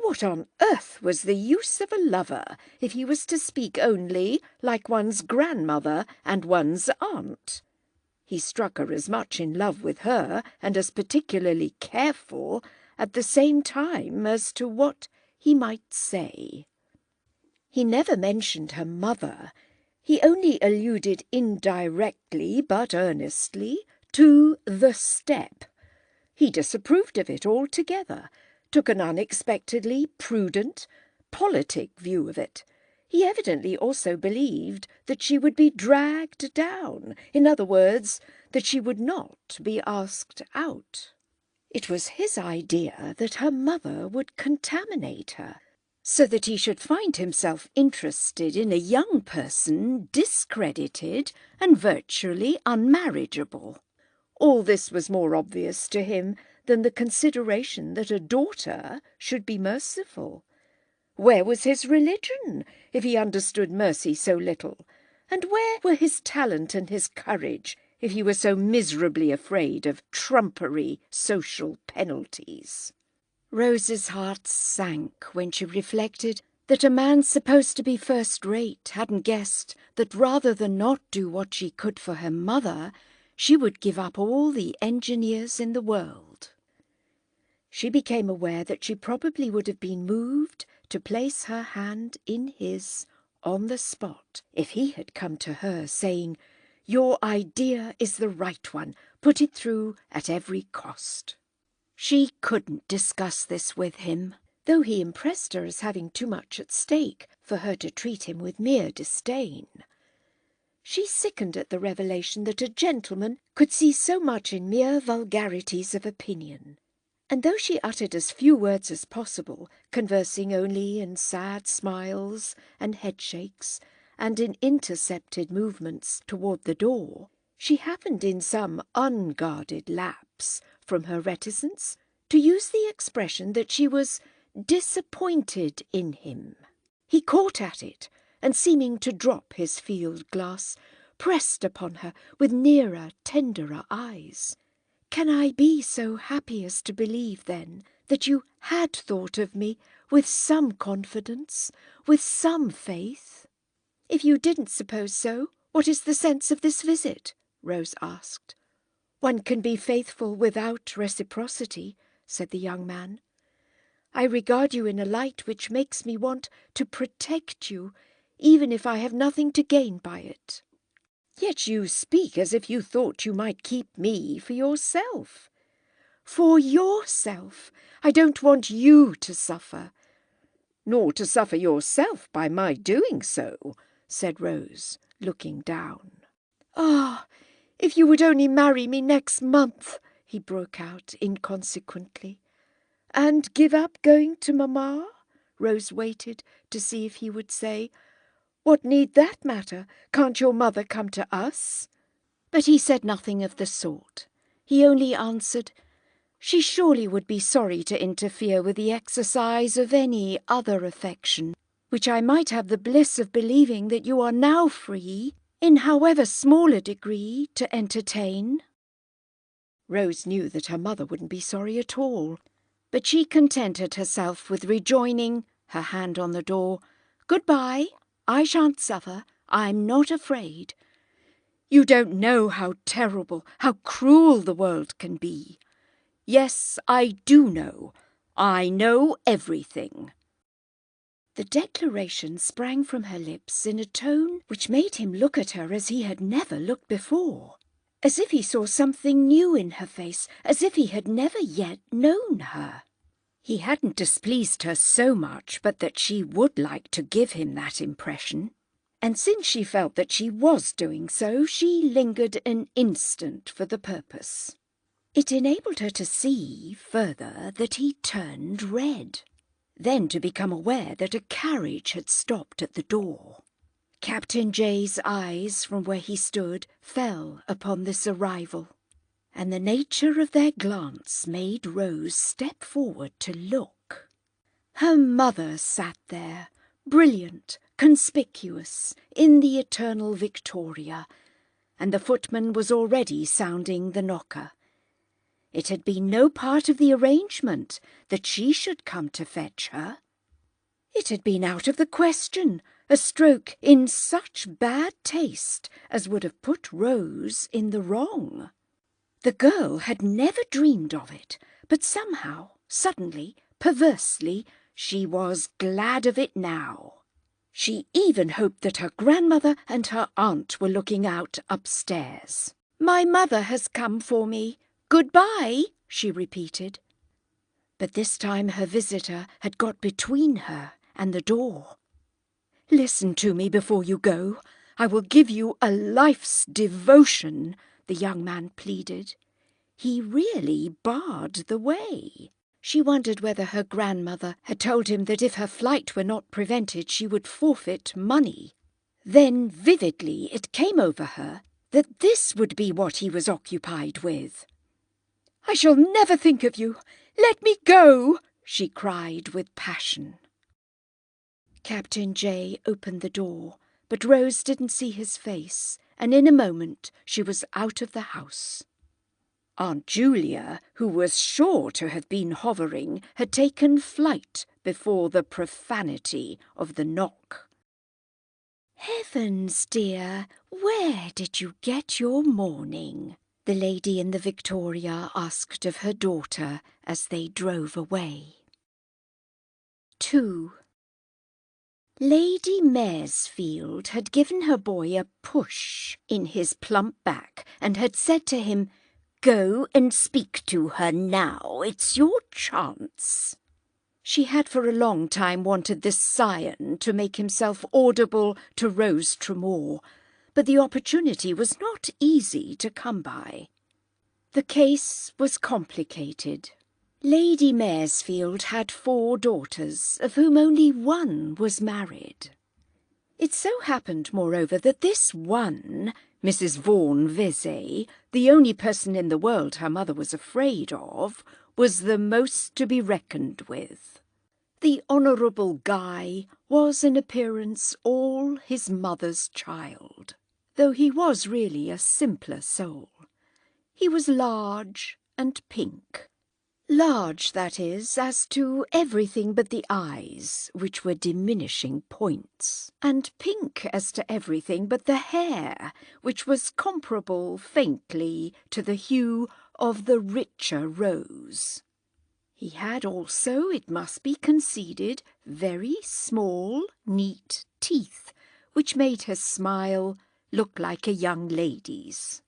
What on earth was the use of a lover if he was to speak only like one's grandmother and one's aunt? He struck her as much in love with her and as particularly careful at the same time as to what he might say. He never mentioned her mother. He only alluded indirectly but earnestly to the step. He disapproved of it altogether, took an unexpectedly prudent, politic view of it. He evidently also believed that she would be dragged down, in other words, that she would not be asked out. It was his idea that her mother would contaminate her, so that he should find himself interested in a young person discredited and virtually unmarriageable. All this was more obvious to him than the consideration that a daughter should be merciful. Where was his religion, if he understood mercy so little? And where were his talent and his courage, if he were so miserably afraid of trumpery social penalties? Rose's heart sank when she reflected that a man supposed to be first-rate hadn't guessed that rather than not do what she could for her mother, she would give up all the engineers in the world. She became aware that she probably would have been moved to place her hand in his on the spot if he had come to her saying, "Your idea is the right one. Put it through at every cost." She couldn't discuss this with him, though he impressed her as having too much at stake for her to treat him with mere disdain. She sickened at the revelation that a gentleman could see so much in mere vulgarities of opinion. And though she uttered as few words as possible, conversing only in sad smiles and headshakes, and in intercepted movements toward the door, she happened in some unguarded lapse from her reticence to use the expression that she was disappointed in him. He caught at it, and seeming to drop his field-glass, pressed upon her with nearer, tenderer eyes. "Can I be so happy as to believe, then, that you had thought of me with some confidence, with some faith?" "If you didn't suppose so, what is the sense of this visit?" Rose asked. "One can be faithful without reciprocity," said the young man. "I regard you in a light which makes me want to protect you, even if I have nothing to gain by it." "Yet you speak as if you thought you might keep me for yourself." "For yourself. I don't want you to suffer." "Nor to suffer yourself by my doing so," said Rose, looking down. "Ah, if you would only marry me next month," he broke out inconsequently. "And give up going to mamma?" Rose waited to see if he would say, "What need that matter? Can't your mother come to us?" But he said nothing of the sort. He only answered, "She surely would be sorry to interfere with the exercise of any other affection, which I might have the bliss of believing that you are now free, in however small a degree, to entertain." Rose knew that her mother wouldn't be sorry at all, but she contented herself with rejoining, her hand on the door, "Goodbye. I shan't suffer. I'm not afraid. You don't know how terrible, how cruel the world can be." "Yes, I do know. I know everything." The declaration sprang from her lips in a tone which made him look at her as he had never looked before. as if he saw something new in her face, as if he had never yet known her. He hadn't displeased her so much but that she would like to give him that impression, and since she felt that she was doing so, she lingered an instant for the purpose. It enabled her to see, further, that he turned red, then to become aware that a carriage had stopped at the door. Captain Jay's eyes, from where he stood, fell upon this arrival, and the nature of their glance made Rose step forward to look. Her mother sat there, brilliant, conspicuous, in the eternal Victoria, and the footman was already sounding the knocker. It had been no part of the arrangement that she should come to fetch her. It had been out of the question, a stroke in such bad taste as would have put Rose in the wrong. The girl had never dreamed of it, but somehow, suddenly, perversely, she was glad of it now. She even hoped that her grandmother and her aunt were looking out upstairs. "My mother has come for me. Goodbye," she repeated. But this time her visitor had got between her and the door. "Listen to me before you go. I will give you a life's devotion," the young man pleaded. He really barred the way. She wondered whether her grandmother had told him that if her flight were not prevented she would forfeit money. Then vividly it came over her that this would be what he was occupied with. "I shall never think of you. Let me go," she cried with passion. Captain Jay opened the door, but Rose didn't see his face, and in a moment she was out of the house. Aunt Julia, who was sure to have been hovering, had taken flight before the profanity of the knock. "Heavens, dear, where did you get your mourning?" the lady in the Victoria asked of her daughter as they drove away. 2. Lady Maresfield had given her boy a push in his plump back and had said to him, "Go and speak to her now. It's your chance." She had for a long time wanted this scion to make himself audible to Rose Tramore, but the opportunity was not easy to come by. The case was complicated. Lady Maresfield had 4 daughters, of whom only one was married. It so happened, moreover, that this one, Mrs. Vaughan Vesey, the only person in the world her mother was afraid of, was the most to be reckoned with. The Honourable Guy was in appearance all his mother's child, though he was really a simpler soul. He was large and pink. Large, that is, as to everything but the eyes, which were diminishing points, and pink as to everything but the hair, which was comparable faintly to the hue of the richer rose. He had also, it must be conceded, very small, neat teeth, which made his smile look like a young lady's.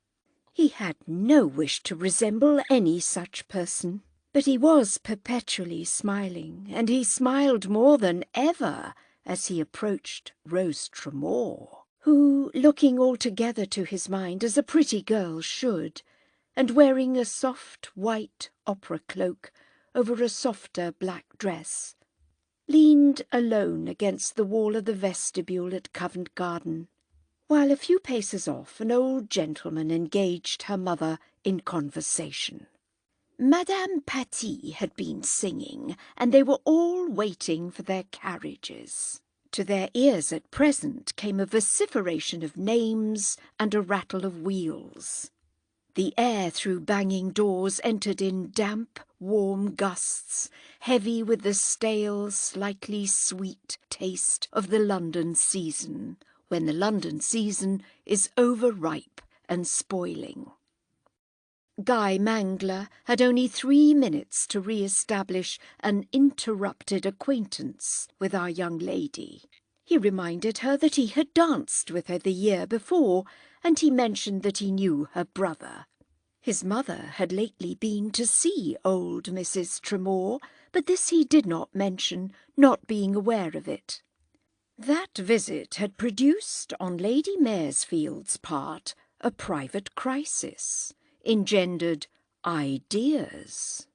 He had no wish to resemble any such person. But he was perpetually smiling, and he smiled more than ever as he approached Rose Tramore, who, looking altogether to his mind as a pretty girl should, and wearing a soft white opera cloak over a softer black dress, leaned alone against the wall of the vestibule at Covent Garden, while a few paces off an old gentleman engaged her mother in conversation. Madame Patti had been singing, and they were all waiting for their carriages. To their ears at present came a vociferation of names and a rattle of wheels. The air through banging doors entered in damp, warm gusts, heavy with the stale, slightly sweet taste of the London season, when the London season is overripe and spoiling. Guy Mangler had only 3 minutes to re-establish an interrupted acquaintance with our young lady. He reminded her that he had danced with her the year before, and he mentioned that he knew her brother. His mother had lately been to see old Mrs. Tramore, but this he did not mention, not being aware of it. That visit had produced on Lady Maresfield's part a private crisis, engendered ideas.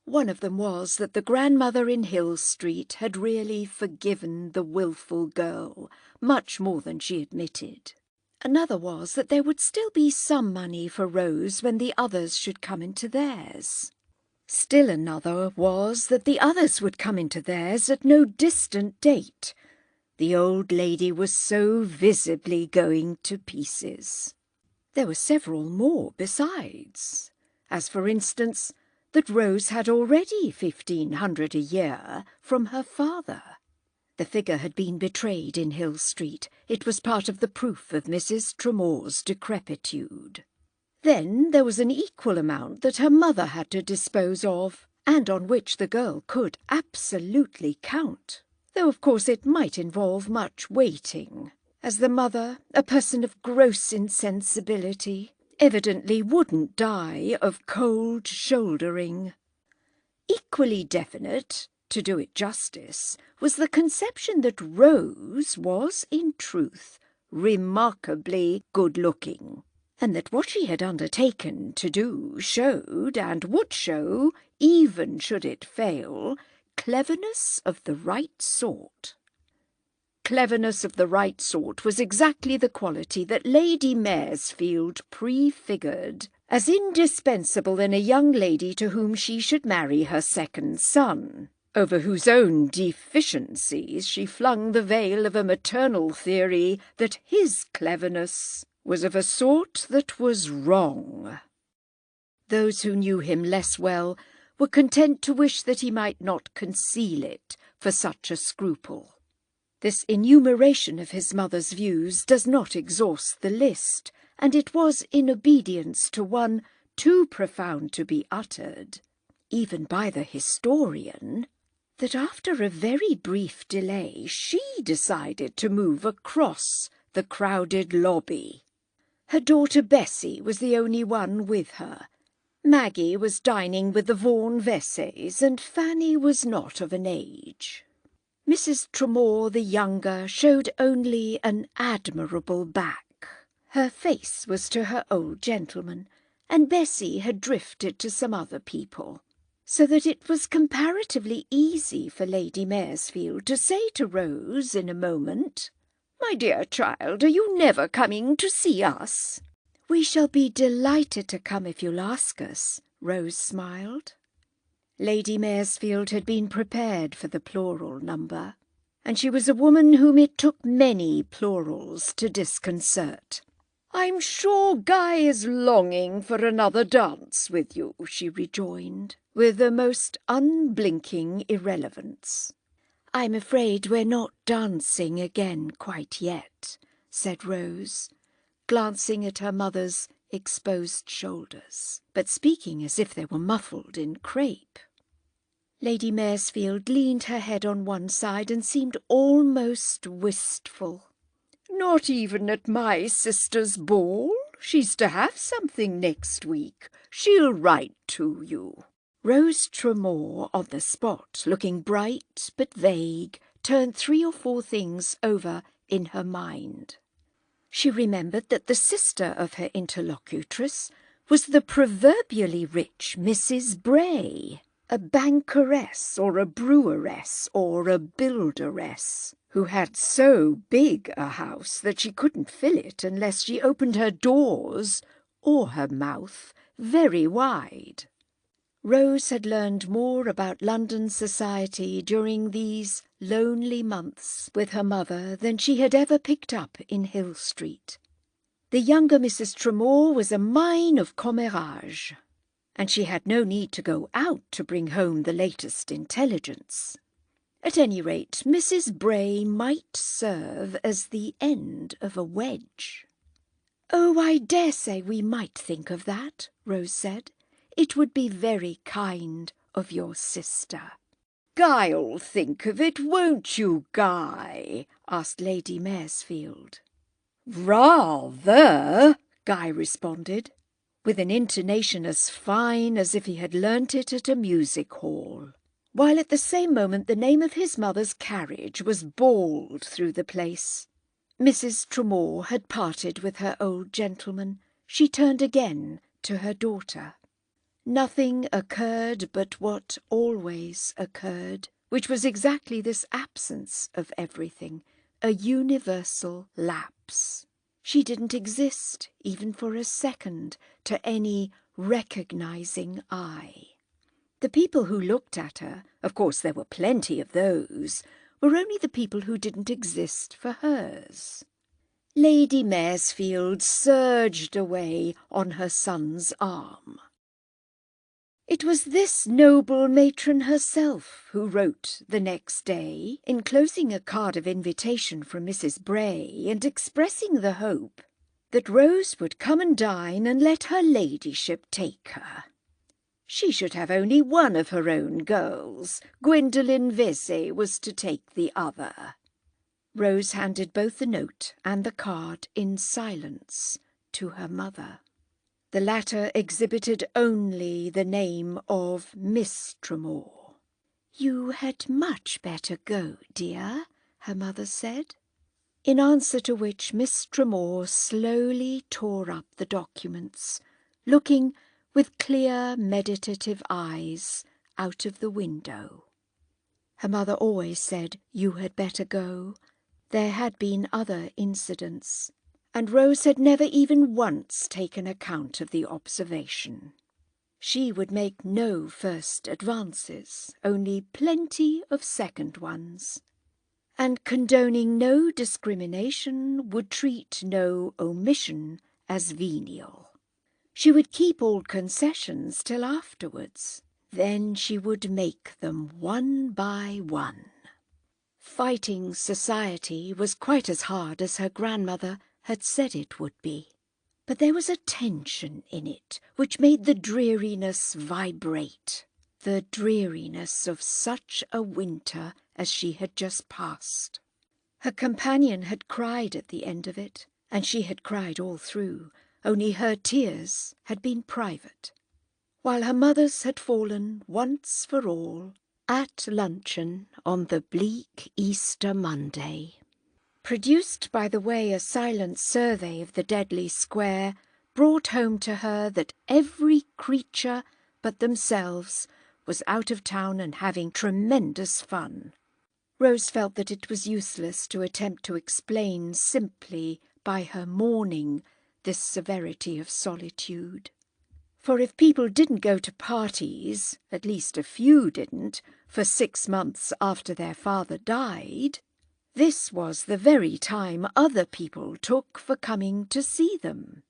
One of them was that the grandmother in Hill Street had really forgiven the wilful girl, much more than she admitted. Another was that there would still be some money for Rose when the others should come into theirs. Still another was that the others would come into theirs at no distant date. The old lady was so visibly going to pieces. There were several more besides, as for instance, that Rose had already 1,500 a year from her father. The figure had been betrayed in Hill Street. It was part of the proof of Mrs. Tramore's decrepitude. Then there was an equal amount that her mother had to dispose of, and on which the girl could absolutely count, though of course it might involve much waiting, as the mother, a person of gross insensibility, evidently wouldn't die of cold shouldering. Equally definite, to do it justice, was the conception that Rose was, in truth, remarkably good-looking, and that what she had undertaken to do showed, and would show, even should it fail, cleverness of the right sort. Cleverness of the right sort was exactly the quality that Lady Maresfield prefigured as indispensable in a young lady to whom she should marry her second son, over whose own deficiencies she flung the veil of a maternal theory that his cleverness was of a sort that was wrong. Those who knew him less well were content to wish that he might not conceal it for such a scruple. This enumeration of his mother's views does not exhaust the list, and it was in obedience to one too profound to be uttered, even by the historian, that after a very brief delay she decided to move across the crowded lobby. Her daughter Bessie was the only one with her. Maggie was dining with the Vaughan Vesseys, and Fanny was not of an age. Mrs. Tramore the younger showed only an admirable back. Her face was to her old gentleman, and Bessie had drifted to some other people, so that it was comparatively easy for Lady Maresfield to say to Rose in a moment, "My dear child, are you never coming to see us?" "We shall be delighted to come if you'll ask us," Rose smiled. Lady Maresfield had been prepared for the plural number, and she was a woman whom it took many plurals to disconcert. "I'm sure Guy is longing for another dance with you," she rejoined, with the most unblinking irrelevance. "I'm afraid we're not dancing again quite yet," said Rose, glancing at her mother's exposed shoulders, but speaking as if they were muffled in crape. Lady Maresfield leaned her head on one side and seemed almost wistful. "Not even at my sister's ball? She's to have something next week. She'll write to you." Rose Tramore, on the spot, looking bright but vague, turned 3 or 4 things over in her mind. She remembered that the sister of her interlocutress was the proverbially rich Mrs. Bray, a bankeress or a breweress or a builderess, who had so big a house that she couldn't fill it unless she opened her doors or her mouth very wide. Rose had learned more about London society during these lonely months with her mother than she had ever picked up in Hill Street. The younger Mrs. Tramore was a mine of commérage, and she had no need to go out to bring home the latest intelligence. At any rate, Mrs. Bray might serve as the end of a wedge. "Oh, I dare say we might think of that," Rose said. "It would be very kind of your sister." "Guy'll think of it, won't you, Guy?" asked Lady Maresfield. "Rather," Guy responded, with an intonation as fine as if he had learnt it at a music hall, while at the same moment the name of his mother's carriage was bawled through the place. Mrs. Tramore had parted with her old gentleman. She turned again to her daughter. Nothing occurred but what always occurred, which was exactly this absence of everything, a universal lapse. She didn't exist, even for a second, to any recognizing eye. The people who looked at her, of course there were plenty of those, were only the people who didn't exist for hers. Lady Maresfield surged away on her son's arm. It was this noble matron herself who wrote the next day, enclosing a card of invitation from Mrs. Bray and expressing the hope that Rose would come and dine and let her ladyship take her. She should have only one of her own girls. Gwendolen Vesey was to take the other. Rose handed both the note and the card in silence to her mother. The latter exhibited only the name of Miss Tramore. "You had much better go, dear," her mother said. In answer to which Miss Tramore slowly tore up the documents, looking with clear, meditative eyes out of the window. Her mother always said, "You had better go." There had been other incidents, and Rose had never even once taken account of the observation. She would make no first advances, only plenty of second ones, and condoning no discrimination, would treat no omission as venial. She would keep all concessions till afterwards. Then she would make them one by one. Fighting society was quite as hard as her grandmother had said it would be, but there was a tension in it which made the dreariness vibrate, the dreariness of such a winter as she had just passed. Her companion had cried at the end of it, and she had cried all through, only her tears had been private, while her mother's had fallen once for all at luncheon on the bleak Easter Monday. Produced by the way a silent survey of the deadly square brought home to her that every creature but themselves was out of town and having tremendous fun. Rose felt that it was useless to attempt to explain simply by her mourning this severity of solitude. For if people didn't go to parties, at least a few didn't, for 6 months after their father died, this was the very time other people took for coming to see them.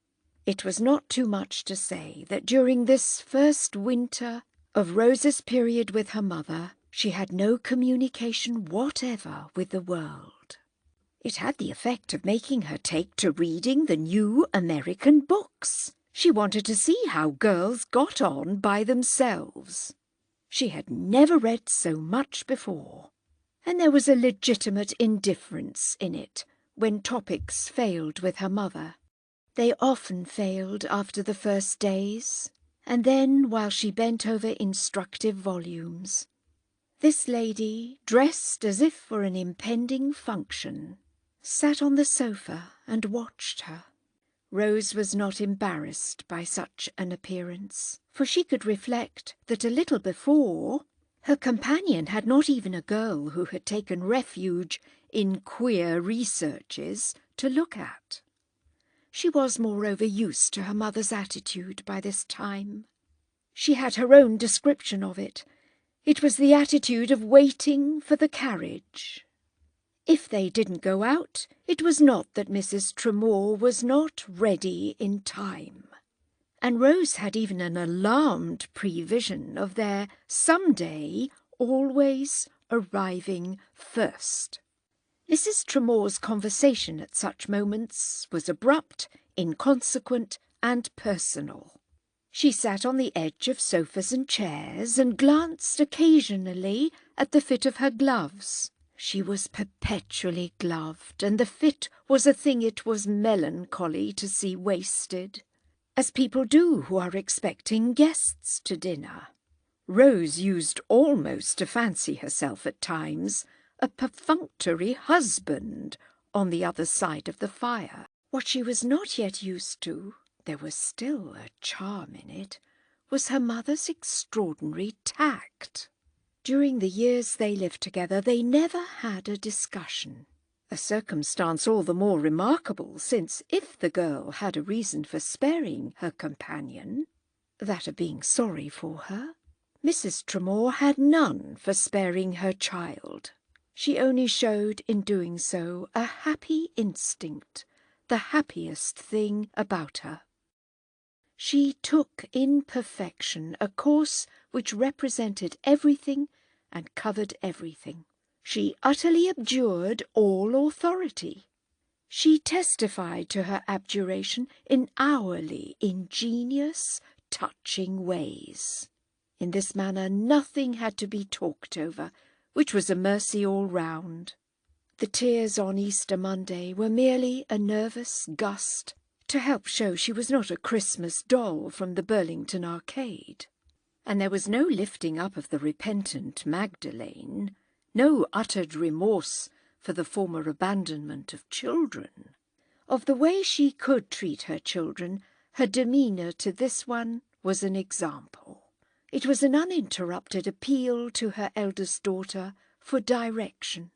It was not too much to say that during this first winter of Rose's period with her mother, she had no communication whatever with the world. It had the effect of making her take to reading the new American books. She wanted to see how girls got on by themselves. She had never read so much before, and there was a legitimate indifference in it when topics failed with her mother. They often failed after the first days, and then while she bent over instructive volumes. This lady, dressed as if for an impending function, sat on the sofa and watched her. Rose was not embarrassed by such an appearance, for she could reflect that a little before her companion had not even a girl who had taken refuge in queer researches to look at. She was moreover used to her mother's attitude by this time. She had her own description of it. It was the attitude of waiting for the carriage. If they didn't go out, it was not that Mrs. Tramore was not ready in time. And Rose had even an alarmed prevision of their some day always arriving first. Mrs. Tramore's conversation at such moments was abrupt, inconsequent, and personal. She sat on the edge of sofas and chairs and glanced occasionally at the fit of her gloves. She was perpetually gloved, and the fit was a thing it was melancholy to see wasted, as people do who are expecting guests to dinner. Rose used almost to fancy herself at times a perfunctory husband on the other side of the fire. What she was not yet used to, there was still a charm in it, was her mother's extraordinary tact. During the years they lived together, they never had a discussion, a circumstance all the more remarkable since if the girl had a reason for sparing her companion, that of being sorry for her, Mrs. Tramore had none for sparing her child. She only showed in doing so a happy instinct, the happiest thing about her. She took in perfection a course which represented everything and covered everything. She utterly abjured all authority. She testified to her abjuration in hourly, ingenious, touching ways. In this manner nothing had to be talked over, which was a mercy all round. The tears on Easter Monday were merely a nervous gust to help show she was not a Christmas doll from the Burlington Arcade. And there was no lifting up of the repentant Magdalene, no uttered remorse for the former abandonment of children. Of the way she could treat her children, her demeanour to this one was an example. It was an uninterrupted appeal to her eldest daughter for direction.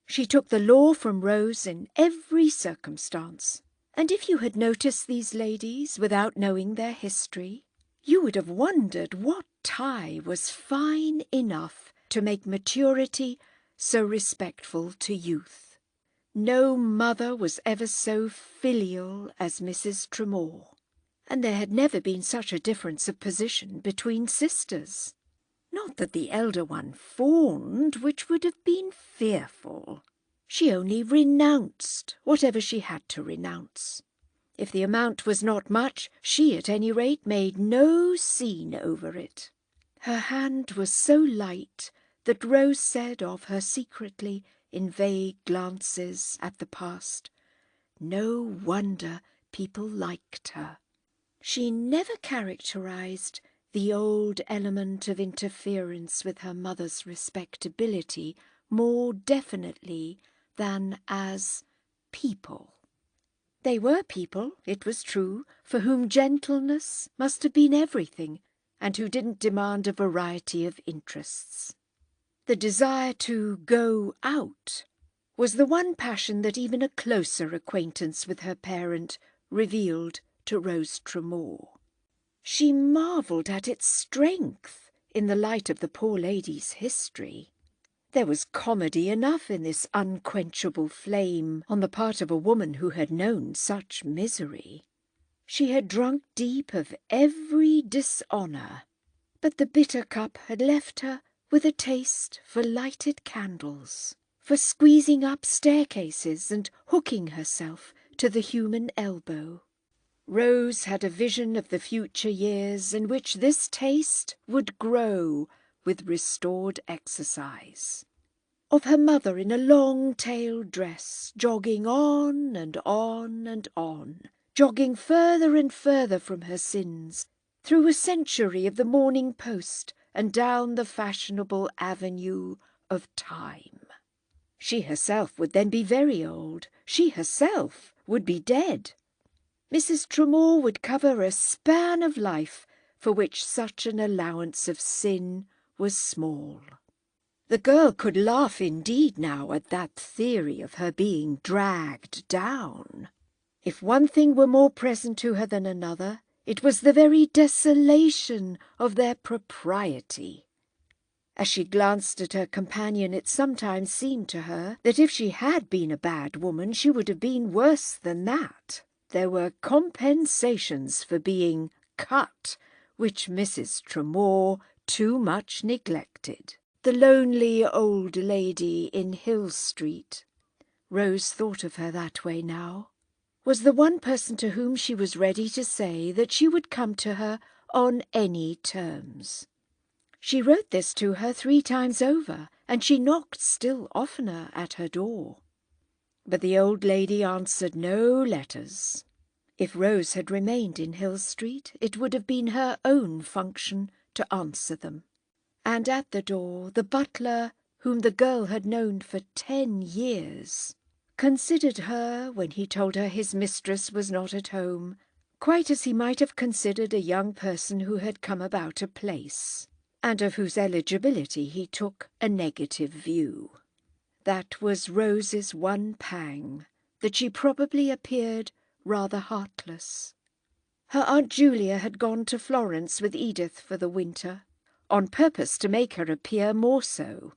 She took the law from Rose in every circumstance, and if you had noticed these ladies without knowing their history, you would have wondered what tie was fine enough to make maturity so respectful to youth. No mother was ever so filial as Mrs. Tramore, and there had never been such a difference of position between sisters. Not that the elder one fawned, which would have been fearful. She only renounced whatever she had to renounce. If the amount was not much, she at any rate made no scene over it. Her hand was so light that Rose said of her secretly in vague glances at the past, "No wonder people liked her." She never characterized the old element of interference with her mother's respectability more definitely than as people. They were people, it was true, for whom gentleness must have been everything, and who didn't demand a variety of interests. The desire to go out was the one passion that even a closer acquaintance with her parent revealed to Rose Tramore. She marvelled at its strength in the light of the poor lady's history. There was comedy enough in this unquenchable flame on the part of a woman who had known such misery. She had drunk deep of every dishonour, but the bitter cup had left her with a taste for lighted candles, for squeezing up staircases and hooking herself to the human elbow. Rose had a vision of the future years in which this taste would grow with restored exercise. Of her mother in a long-tailed dress, jogging on and on and on, jogging further and further from her sins, through a century of the Morning Post and down the fashionable avenue of time. She herself would then be very old. She herself would be dead. Mrs. Tramore would cover a span of life for which such an allowance of sin was small. The girl could laugh indeed now at that theory of her being dragged down. If one thing were more present to her than another, it was the very desolation of their propriety. As she glanced at her companion, it sometimes seemed to her that if she had been a bad woman, she would have been worse than that. There were compensations for being cut, which Mrs. Tramore too much neglected. The lonely old lady in Hill Street, Rose thought of her that way now, was the one person to whom she was ready to say that she would come to her on any terms. She wrote this to her 3 times over, and she knocked still oftener at her door. But the old lady answered no letters. If Rose had remained in Hill Street, it would have been her own function to answer them. And at the door the butler, whom the girl had known for 10 years, considered her, when he told her his mistress was not at home, quite as he might have considered a young person who had come about a place, and of whose eligibility he took a negative view. That was Rose's one pang, that she probably appeared rather heartless. Her Aunt Julia had gone to Florence with Edith for the winter, on purpose to make her appear more so,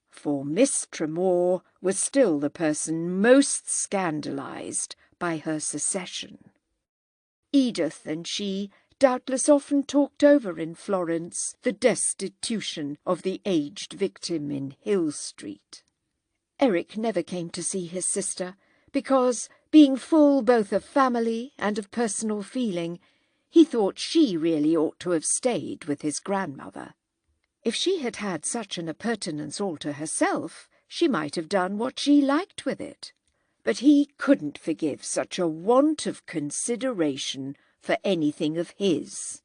for Miss Tramore was still the person most scandalized by her secession. Edith and she doubtless often talked over in Florence the destitution of the aged victim in Hill Street. Eric never came to see his sister, because, being full both of family and of personal feeling, he thought she really ought to have stayed with his grandmother. If she had had such an appurtenance all to herself, she might have done what she liked with it. But he couldn't forgive such a want of consideration for anything of his.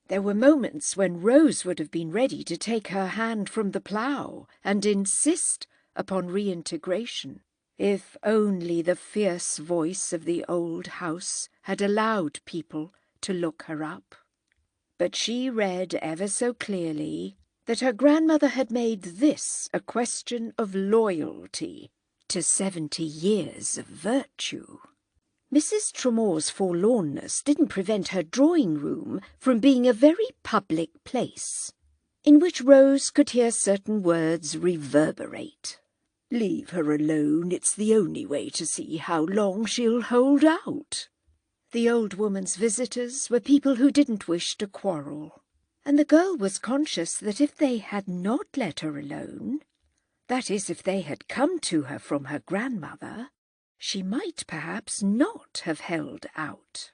There were moments when Rose would have been ready to take her hand from the plough and insist upon reintegration, if only the fierce voice of the old house had allowed people to look her up. But she read ever so clearly that her grandmother had made this a question of loyalty to 70 years of virtue. Mrs. Tramore's forlornness didn't prevent her drawing-room from being a very public place, in which Rose could hear certain words reverberate. "Leave her alone, it's the only way to see how long she'll hold out." The old woman's visitors were people who didn't wish to quarrel, and the girl was conscious that if they had not let her alone, that is, if they had come to her from her grandmother, she might perhaps not have held out.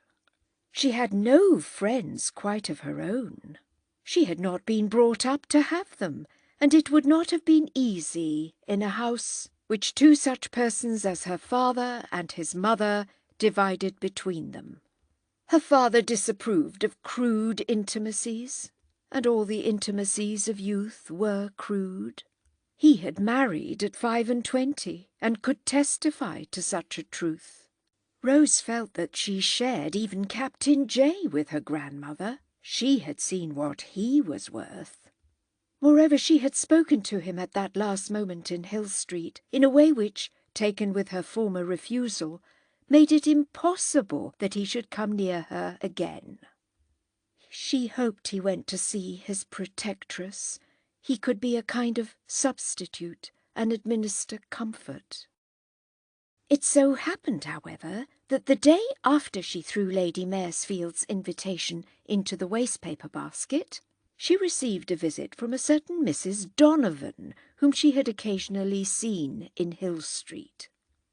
She had no friends quite of her own. She had not been brought up to have them, and it would not have been easy in a house which 2 such persons as her father and his mother divided between them. Her father disapproved of crude intimacies, and all the intimacies of youth were crude. He had married at 25, and could testify to such a truth. Rose felt that she shared even Captain J with her grandmother. She had seen what he was worth. Moreover, she had spoken to him at that last moment in Hill Street in a way which, taken with her former refusal, made it impossible that he should come near her again. She hoped he went to see his protectress. He could be a kind of substitute and administer comfort. It so happened, however, that the day after she threw Lady Maresfield's invitation into the waste-paper basket, she received a visit from a certain Mrs. Donovan, whom she had occasionally seen in Hill Street.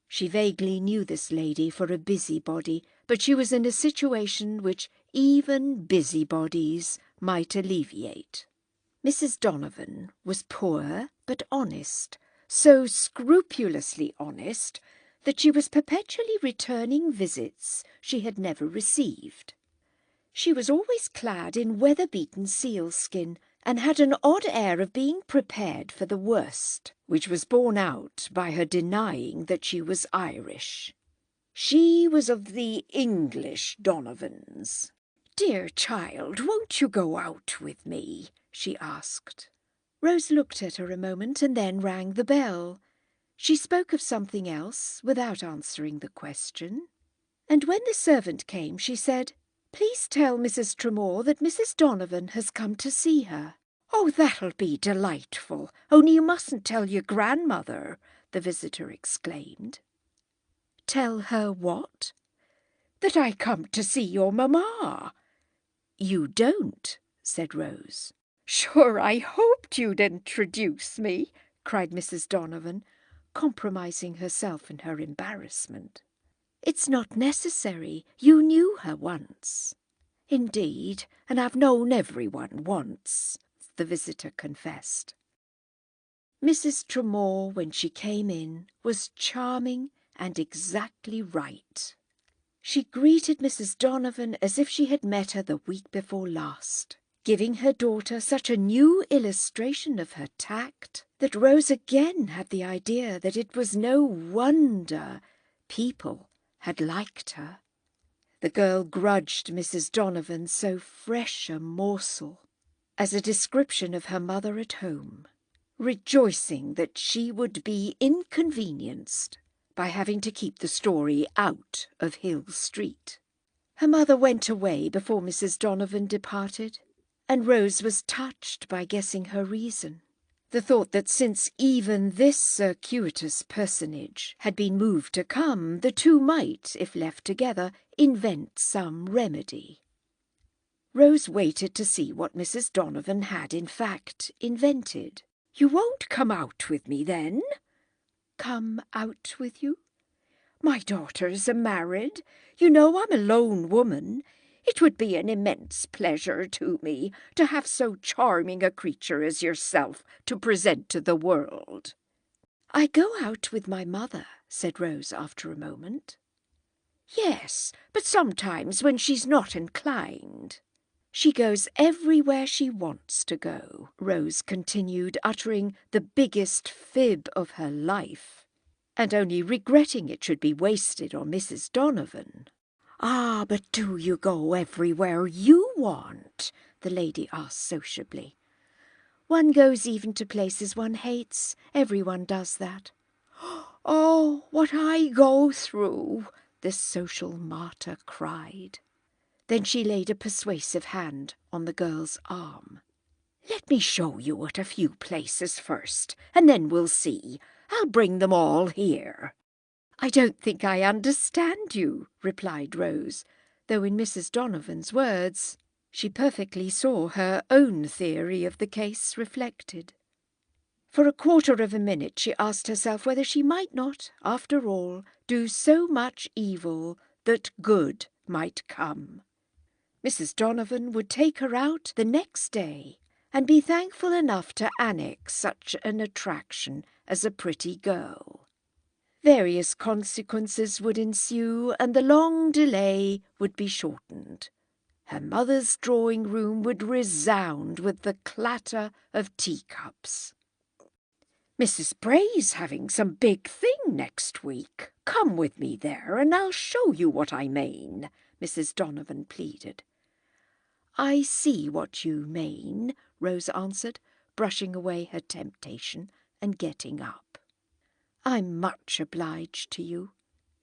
She vaguely knew this lady for a busybody, but she was in a situation which even busybodies might alleviate. Mrs. Donovan was poor but honest, so scrupulously honest that she was perpetually returning visits she had never received. She was always clad in weather-beaten sealskin, and had an odd air of being prepared for the worst, which was borne out by her denying that she was Irish. She was of the English Donovans. "Dear child, won't you go out with me?" she asked. Rose looked at her a moment and then rang the bell. She spoke of something else without answering the question, and when the servant came she said, "Please tell Mrs. Tramore that Mrs. Donovan has come to see her." "Oh, that'll be delightful, only you mustn't tell your grandmother," the visitor exclaimed. "Tell her what?" "That I come to see your mamma." "You don't," said Rose. "Sure, I hoped you'd introduce me," cried Mrs. Donovan, compromising herself in her embarrassment. "It's not necessary. You knew her once." "Indeed, and I've known everyone once," the visitor confessed. Mrs. Tramore, when she came in, was charming and exactly right. She greeted Mrs. Donovan as if she had met her the week before last, giving her daughter such a new illustration of her tact that Rose again had the idea that it was no wonder people had liked her. The girl grudged Mrs. Donovan so fresh a morsel as a description of her mother at home, rejoicing that she would be inconvenienced by having to keep the story out of Hill Street. Her mother went away before Mrs. Donovan departed, and Rose was touched by guessing her reason. The thought that since even this circuitous personage had been moved to come, the two might, if left together, invent some remedy. Rose waited to see what Mrs. Donovan had in fact invented. "You won't come out with me, then?" "Come out with you?" "My daughters are married. You know I'm a lone woman. It would be an immense pleasure to me to have so charming a creature as yourself to present to the world." "I go out with my mother," said Rose after a moment. "Yes, but sometimes when she's not inclined." "She goes everywhere she wants to go," Rose continued, uttering the biggest fib of her life, and only regretting it should be wasted on Mrs. Donovan. "Ah, but do you go everywhere you want?" the lady asked sociably. "One goes even to places one hates. Everyone does that." "Oh, what I go through!" this social martyr cried. Then she laid a persuasive hand on the girl's arm. "Let me show you at a few places first, and then we'll see. I'll bring them all here." "I don't think I understand you," replied Rose, though in Mrs. Donovan's words she perfectly saw her own theory of the case reflected. For a quarter of a minute she asked herself whether she might not, after all, do so much evil that good might come. Mrs. Donovan would take her out the next day, and be thankful enough to annex such an attraction as a pretty girl. Various consequences would ensue, and the long delay would be shortened. Her mother's drawing-room would resound with the clatter of teacups. "Mrs. Bray's having some big thing next week. Come with me there, and I'll show you what I mean," Mrs. Donovan pleaded. "I see what you mean," Rose answered, brushing away her temptation and getting up. "I'm much obliged to you."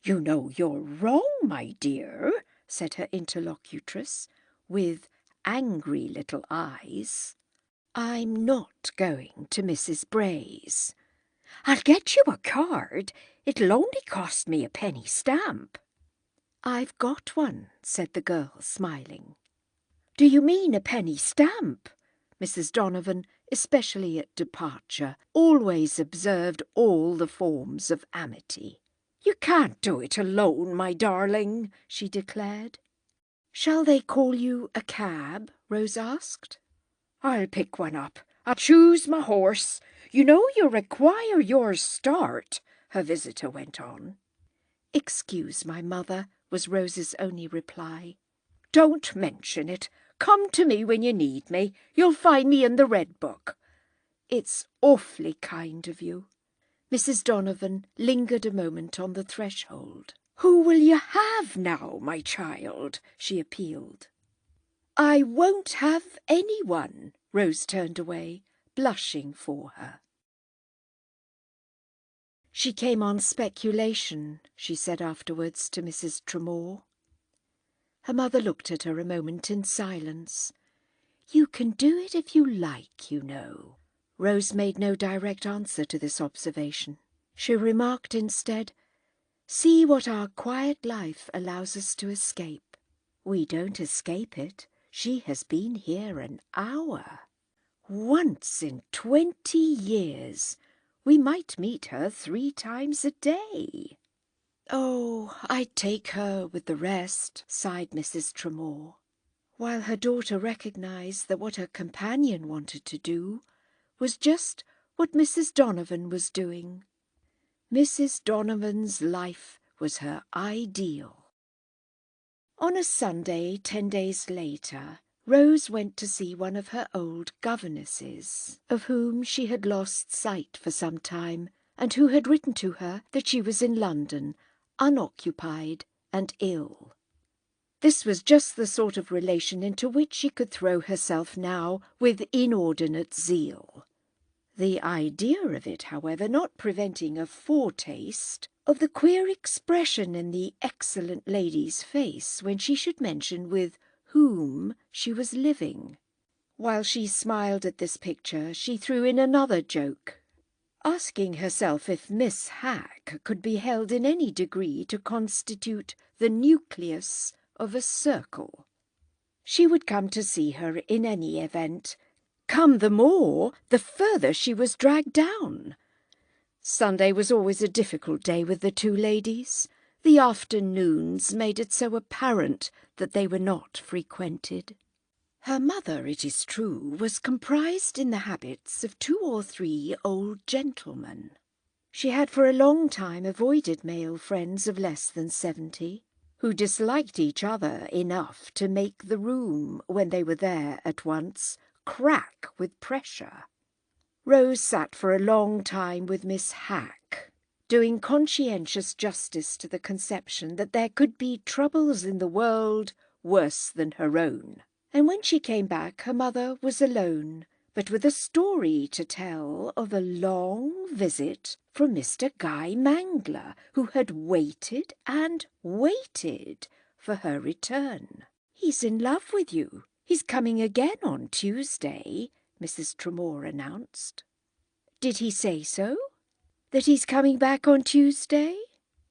"You know you're wrong, my dear," said her interlocutress, with angry little eyes. "I'm not going to Mrs. Bray's." "I'll get you a card. It'll only cost me a penny stamp." "I've got one," said the girl, smiling. "Do you mean a penny stamp?" Mrs. Donovan, especially at departure, always observed all the forms of amity. "You can't do it alone, my darling," she declared. "Shall they call you a cab?" Rose asked. "I'll pick one up. I'll choose my horse. You know you require your start," her visitor went on. "Excuse my mother," was Rose's only reply. "Don't mention it. Come to me when you need me. You'll find me in the Red Book." "It's awfully kind of you." Mrs. Donovan lingered a moment on the threshold. "Who will you have now, my child?" she appealed. "I won't have anyone." Rose turned away, blushing for her. "She came on speculation," she said afterwards to Mrs. Tramore. Her mother looked at her a moment in silence. "You can do it if you like, you know." Rose made no direct answer to this observation. She remarked instead, "See what our quiet life allows us to escape. We don't escape it. She has been here an hour. Once in 20 years. We might meet her 3 times a day." "Oh, I'd take her with the rest," sighed Mrs. Tramore, while her daughter recognised that what her companion wanted to do was just what Mrs. Donovan was doing. Mrs. Donovan's life was her ideal. On a Sunday 10 days later, Rose went to see one of her old governesses, of whom she had lost sight for some time, and who had written to her that she was in London, unoccupied and ill. This was just the sort of relation into which she could throw herself now with inordinate zeal. The idea of it, however, not preventing a foretaste of the queer expression in the excellent lady's face when she should mention with whom she was living. While she smiled at this picture, she threw in another joke, asking herself if Miss Hack could be held in any degree to constitute the nucleus of a circle. She would come to see her in any event, come the more, the further she was dragged down. Sunday was always a difficult day with the two ladies. The afternoons made it so apparent that they were not frequented. Her mother, it is true, was comprised in the habits of 2 or 3 old gentlemen. She had for a long time avoided male friends of less than 70, who disliked each other enough to make the room, when they were there at once, crack with pressure. Rose sat for a long time with Miss Hack, doing conscientious justice to the conception that there could be troubles in the world worse than her own. And when she came back, her mother was alone, but with a story to tell of a long visit from Mr. Guy Mangler, who had waited and waited for her return. "He's in love with you. He's coming again on Tuesday," Mrs. Tramore announced. "Did he say so? That he's coming back on Tuesday?"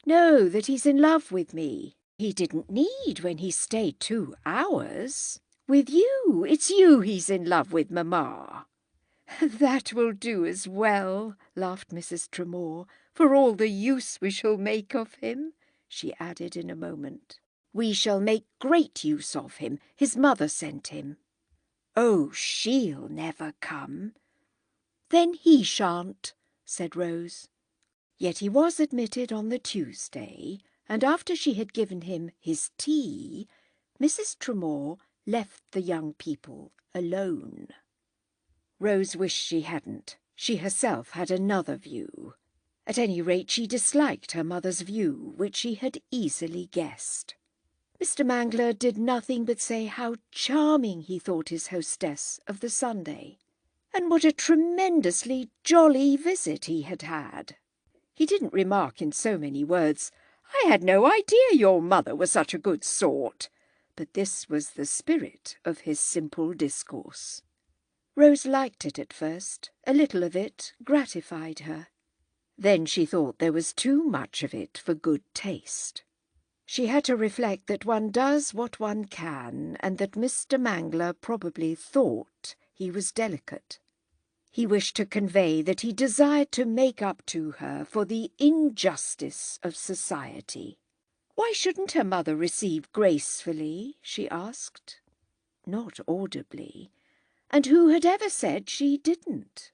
"No, that he's in love with me. He didn't need when he stayed 2 hours. With you. It's you he's in love with, mamma." "That will do as well," laughed Mrs. Tramore, "for all the use we shall make of him," she added in a moment. "We shall make great use of him. His mother sent him." "Oh, she'll never come." "Then he shan't," said Rose. Yet he was admitted on the Tuesday, and after she had given him his tea, Mrs. Tramore left the young people alone. Rose wished she hadn't. She herself had another view. At any rate, she disliked her mother's view, which she had easily guessed. Mr. Mangler did nothing but say how charming he thought his hostess of the Sunday, and what a tremendously jolly visit he had had. He didn't remark in so many words, "I had no idea your mother was such a good sort," but this was the spirit of his simple discourse. Rose liked it at first. A little of it gratified her. Then she thought there was too much of it for good taste. She had to reflect that one does what one can, and that Mr. Mangler probably thought he was delicate. He wished to convey that he desired to make up to her for the injustice of society. Why shouldn't her mother receive gracefully, she asked. Not audibly. And who had ever said she didn't?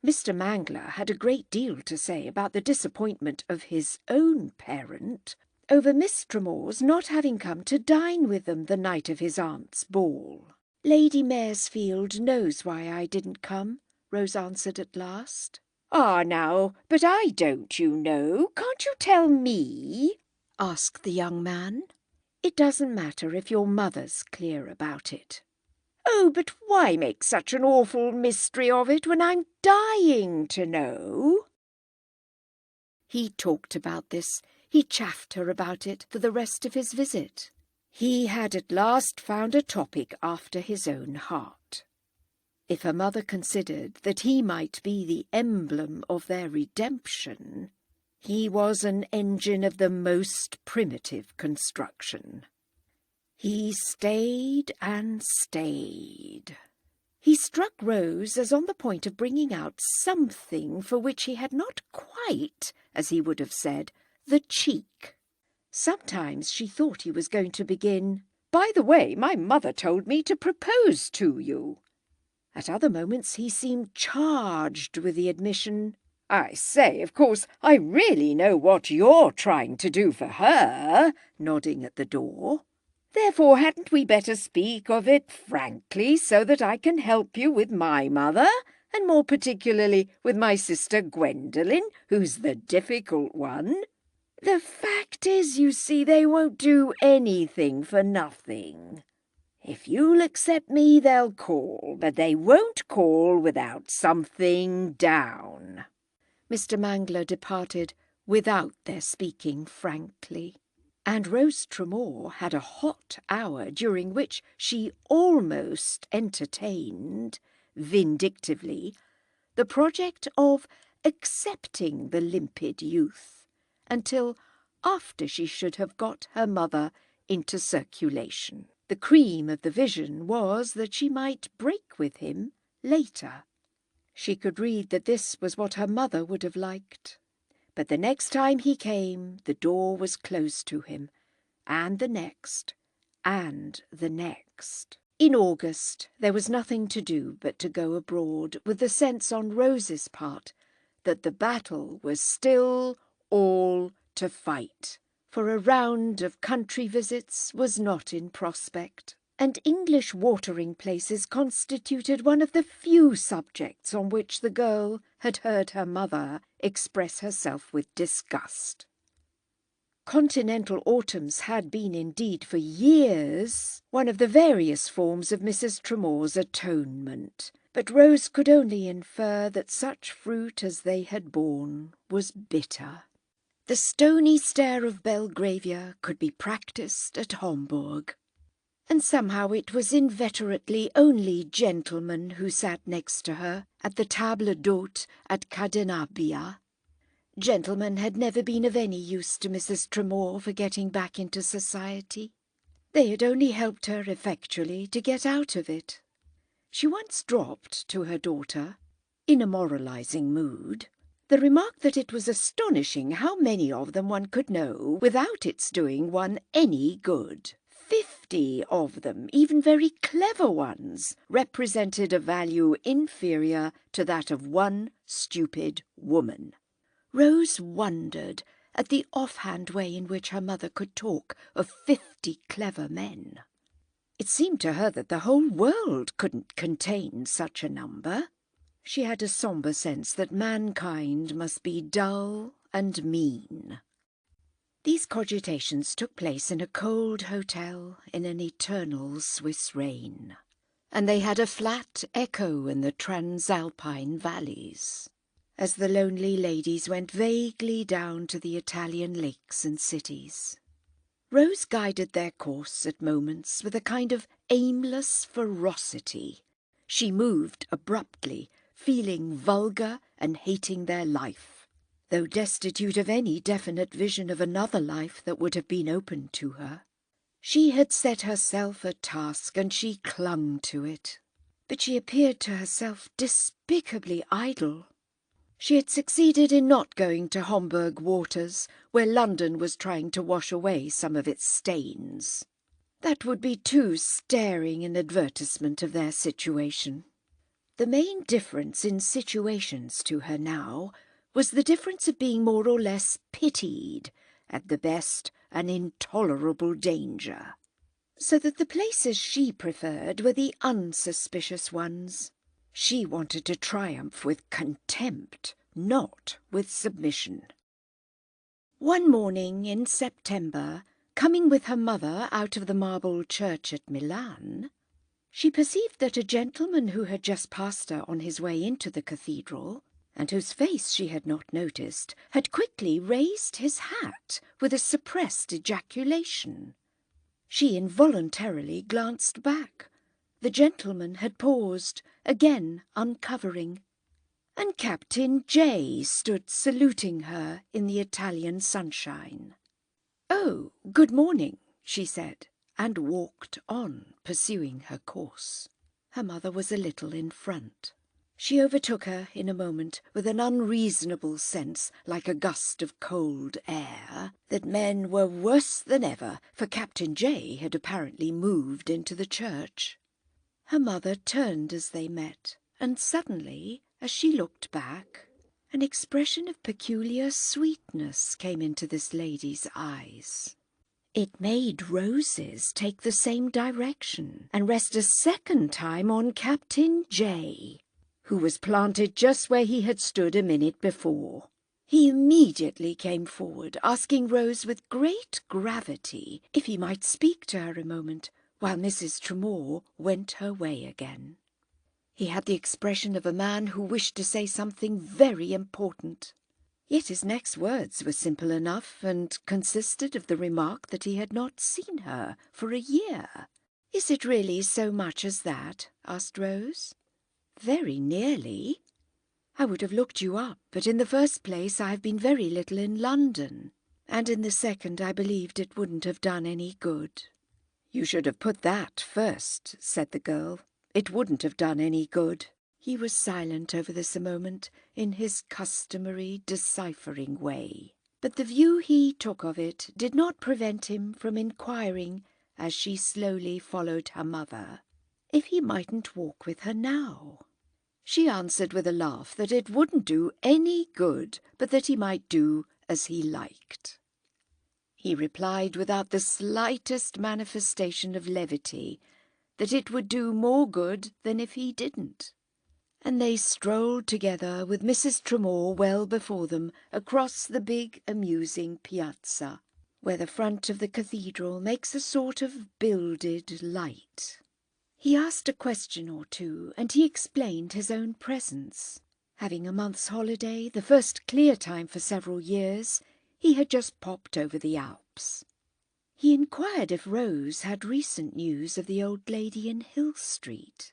Mr. Mangler had a great deal to say about the disappointment of his own parent over Miss Tramore's not having come to dine with them the night of his aunt's ball. "Lady Maresfield knows why I didn't come," Rose answered at last. "Ah, now, but I don't, you know. Can't you tell me?" asked the young man. "It doesn't matter if your mother's clear about it." "Oh, but why make such an awful mystery of it when I'm dying to know?" He talked about this. He chaffed her about it for the rest of his visit. He had at last found a topic after his own heart. If her mother considered that he might be the emblem of their redemption, he was an engine of the most primitive construction. He stayed and stayed. He struck Rose as on the point of bringing out something for which he had not quite, as he would have said, the cheek. Sometimes she thought he was going to begin, "By the way, my mother told me to propose to you." At other moments he seemed charged with the admission, "I say, of course, I really know what you're trying to do for her," nodding at the door. "Therefore hadn't we better speak of it frankly so that I can help you with my mother, and more particularly with my sister Gwendolen, who's the difficult one? The fact is, you see, they won't do anything for nothing. If you'll accept me, they'll call, but they won't call without something down." Mr. Mangler departed without their speaking frankly, and Rose Tramore had a hot hour during which she almost entertained, vindictively, the project of accepting the limpid youth until after she should have got her mother into circulation. The cream of the vision was that she might break with him later. She could read that this was what her mother would have liked. But the next time he came, the door was closed to him, and the next, and the next. In August there was nothing to do but to go abroad, with the sense on Rose's part that the battle was still all to fight, for a round of country visits was not in prospect, and English watering places constituted one of the few subjects on which the girl had heard her mother express herself with disgust. Continental autumns had been indeed for years one of the various forms of Mrs. Tramore's atonement, but Rose could only infer that such fruit as they had borne was bitter. The stony stare of Belgravia could be practised at Homburg, and somehow it was inveterately only gentlemen who sat next to her at the table d'hôte at Cadenabia. Gentlemen had never been of any use to Mrs. Tramore for getting back into society. They had only helped her effectually to get out of it. She once dropped to her daughter, in a moralizing mood, the remark that it was astonishing how many of them one could know without its doing one any good. 50 of them, even very clever ones, represented a value inferior to that of one stupid woman. Rose wondered at the offhand way in which her mother could talk of 50 clever men. It seemed to her that the whole world couldn't contain such a number. She had a sombre sense that mankind must be dull and mean. These cogitations took place in a cold hotel in an eternal Swiss rain, and they had a flat echo in the Transalpine valleys, as the lonely ladies went vaguely down to the Italian lakes and cities. Rose guided their course at moments with a kind of aimless ferocity. She moved abruptly, feeling vulgar and hating their life, though destitute of any definite vision of another life that would have been open to her. She had set herself a task, and she clung to it, but she appeared to herself despicably idle. She had succeeded in not going to Homburg waters, where London was trying to wash away some of its stains. That would be too staring an advertisement of their situation. The main difference in situations to her now was the difference of being more or less pitied, at the best an intolerable danger, so that the places she preferred were the unsuspicious ones. She wanted to triumph with contempt, not with submission. One morning in September, coming with her mother out of the marble church at Milan, she perceived that a gentleman who had just passed her on his way into the cathedral, and whose face she had not noticed, had quickly raised his hat with a suppressed ejaculation. She involuntarily glanced back. The gentleman had paused, again uncovering, and Captain J stood saluting her in the Italian sunshine. "Oh, good morning," she said, and walked on, pursuing her course. Her mother was a little in front. She overtook her in a moment with an unreasonable sense, like a gust of cold air, that men were worse than ever, for Captain J had apparently moved into the church. Her mother turned as they met, and suddenly, as she looked back, an expression of peculiar sweetness came into this lady's eyes. It made Rose's take the same direction and rest a second time on Captain J, who was planted just where he had stood a minute before. He immediately came forward, asking Rose with great gravity if he might speak to her a moment, while Mrs. Tramore went her way again. He had the expression of a man who wished to say something very important. Yet his next words were simple enough, and consisted of the remark that he had not seen her for a year. "Is it really so much as that?" asked Rose. "Very nearly. I would have looked you up, but in the first place I have been very little in London, and in the second I believed it wouldn't have done any good." "You should have put that first," said the girl. "It wouldn't have done any good." He was silent over this a moment, in his customary deciphering way. But the view he took of it did not prevent him from inquiring, as she slowly followed her mother, if he mightn't walk with her now. She answered with a laugh that it wouldn't do any good, but that he might do as he liked. He replied without the slightest manifestation of levity that it would do more good than if he didn't. And they strolled together, with Mrs. Tramore well before them, across the big amusing piazza, where the front of the cathedral makes a sort of builded light. He asked a question or two, and he explained his own presence. Having a month's holiday, the first clear time for several years, he had just popped over the Alps. He inquired if Rose had recent news of the old lady in Hill Street,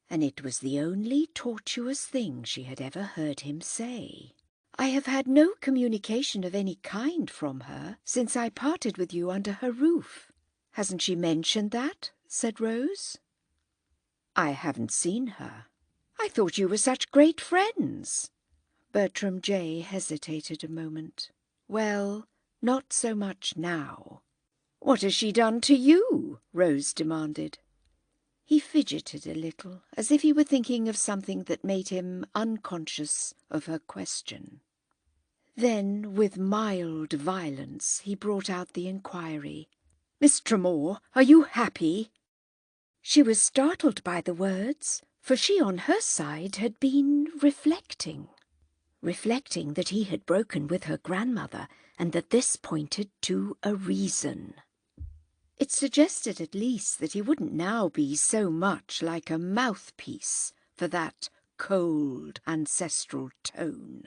and it was the only tortuous thing she had ever heard him say. "I have had no communication of any kind from her since I parted with you under her roof. Hasn't she mentioned that?" said Rose. "I haven't seen her. I thought you were such great friends." Bertram J. hesitated a moment. "Well, not so much now." "What has she done to you?" Rose demanded. He fidgeted a little, as if he were thinking of something that made him unconscious of her question. Then, with mild violence, he brought out the inquiry. "Miss Tramore, are you happy?" She was startled by the words, for she on her side had been reflecting that he had broken with her grandmother, and that this pointed to a reason. It suggested at least that he wouldn't now be so much like a mouthpiece for that cold ancestral tone.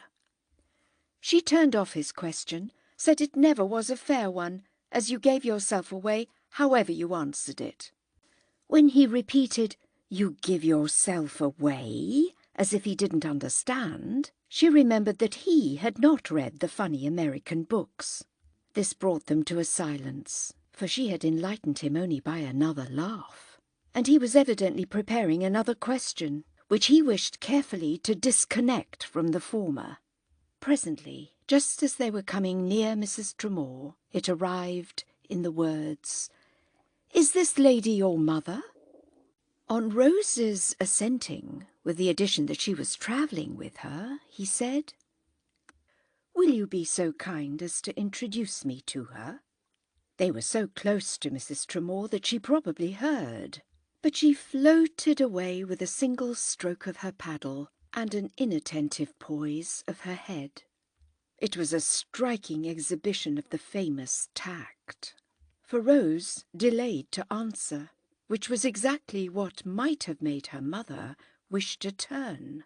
She turned off his question, said it never was a fair one, as you gave yourself away however you answered it. When he repeated, "You give yourself away," as if he didn't understand, she remembered that he had not read the funny American books. This brought them to a silence, for she had enlightened him only by another laugh, and he was evidently preparing another question, which he wished carefully to disconnect from the former. Presently, just as they were coming near Mrs. Tramore, it arrived in the words, "Is this lady your mother?" On Rose's assenting, with the addition that she was travelling with her, he said, "Will you be so kind as to introduce me to her?" They were so close to Mrs. Tramore that she probably heard, but she floated away with a single stroke of her paddle and an inattentive poise of her head. It was a striking exhibition of the famous tact, for Rose delayed to answer, which was exactly what might have made her mother wish to turn.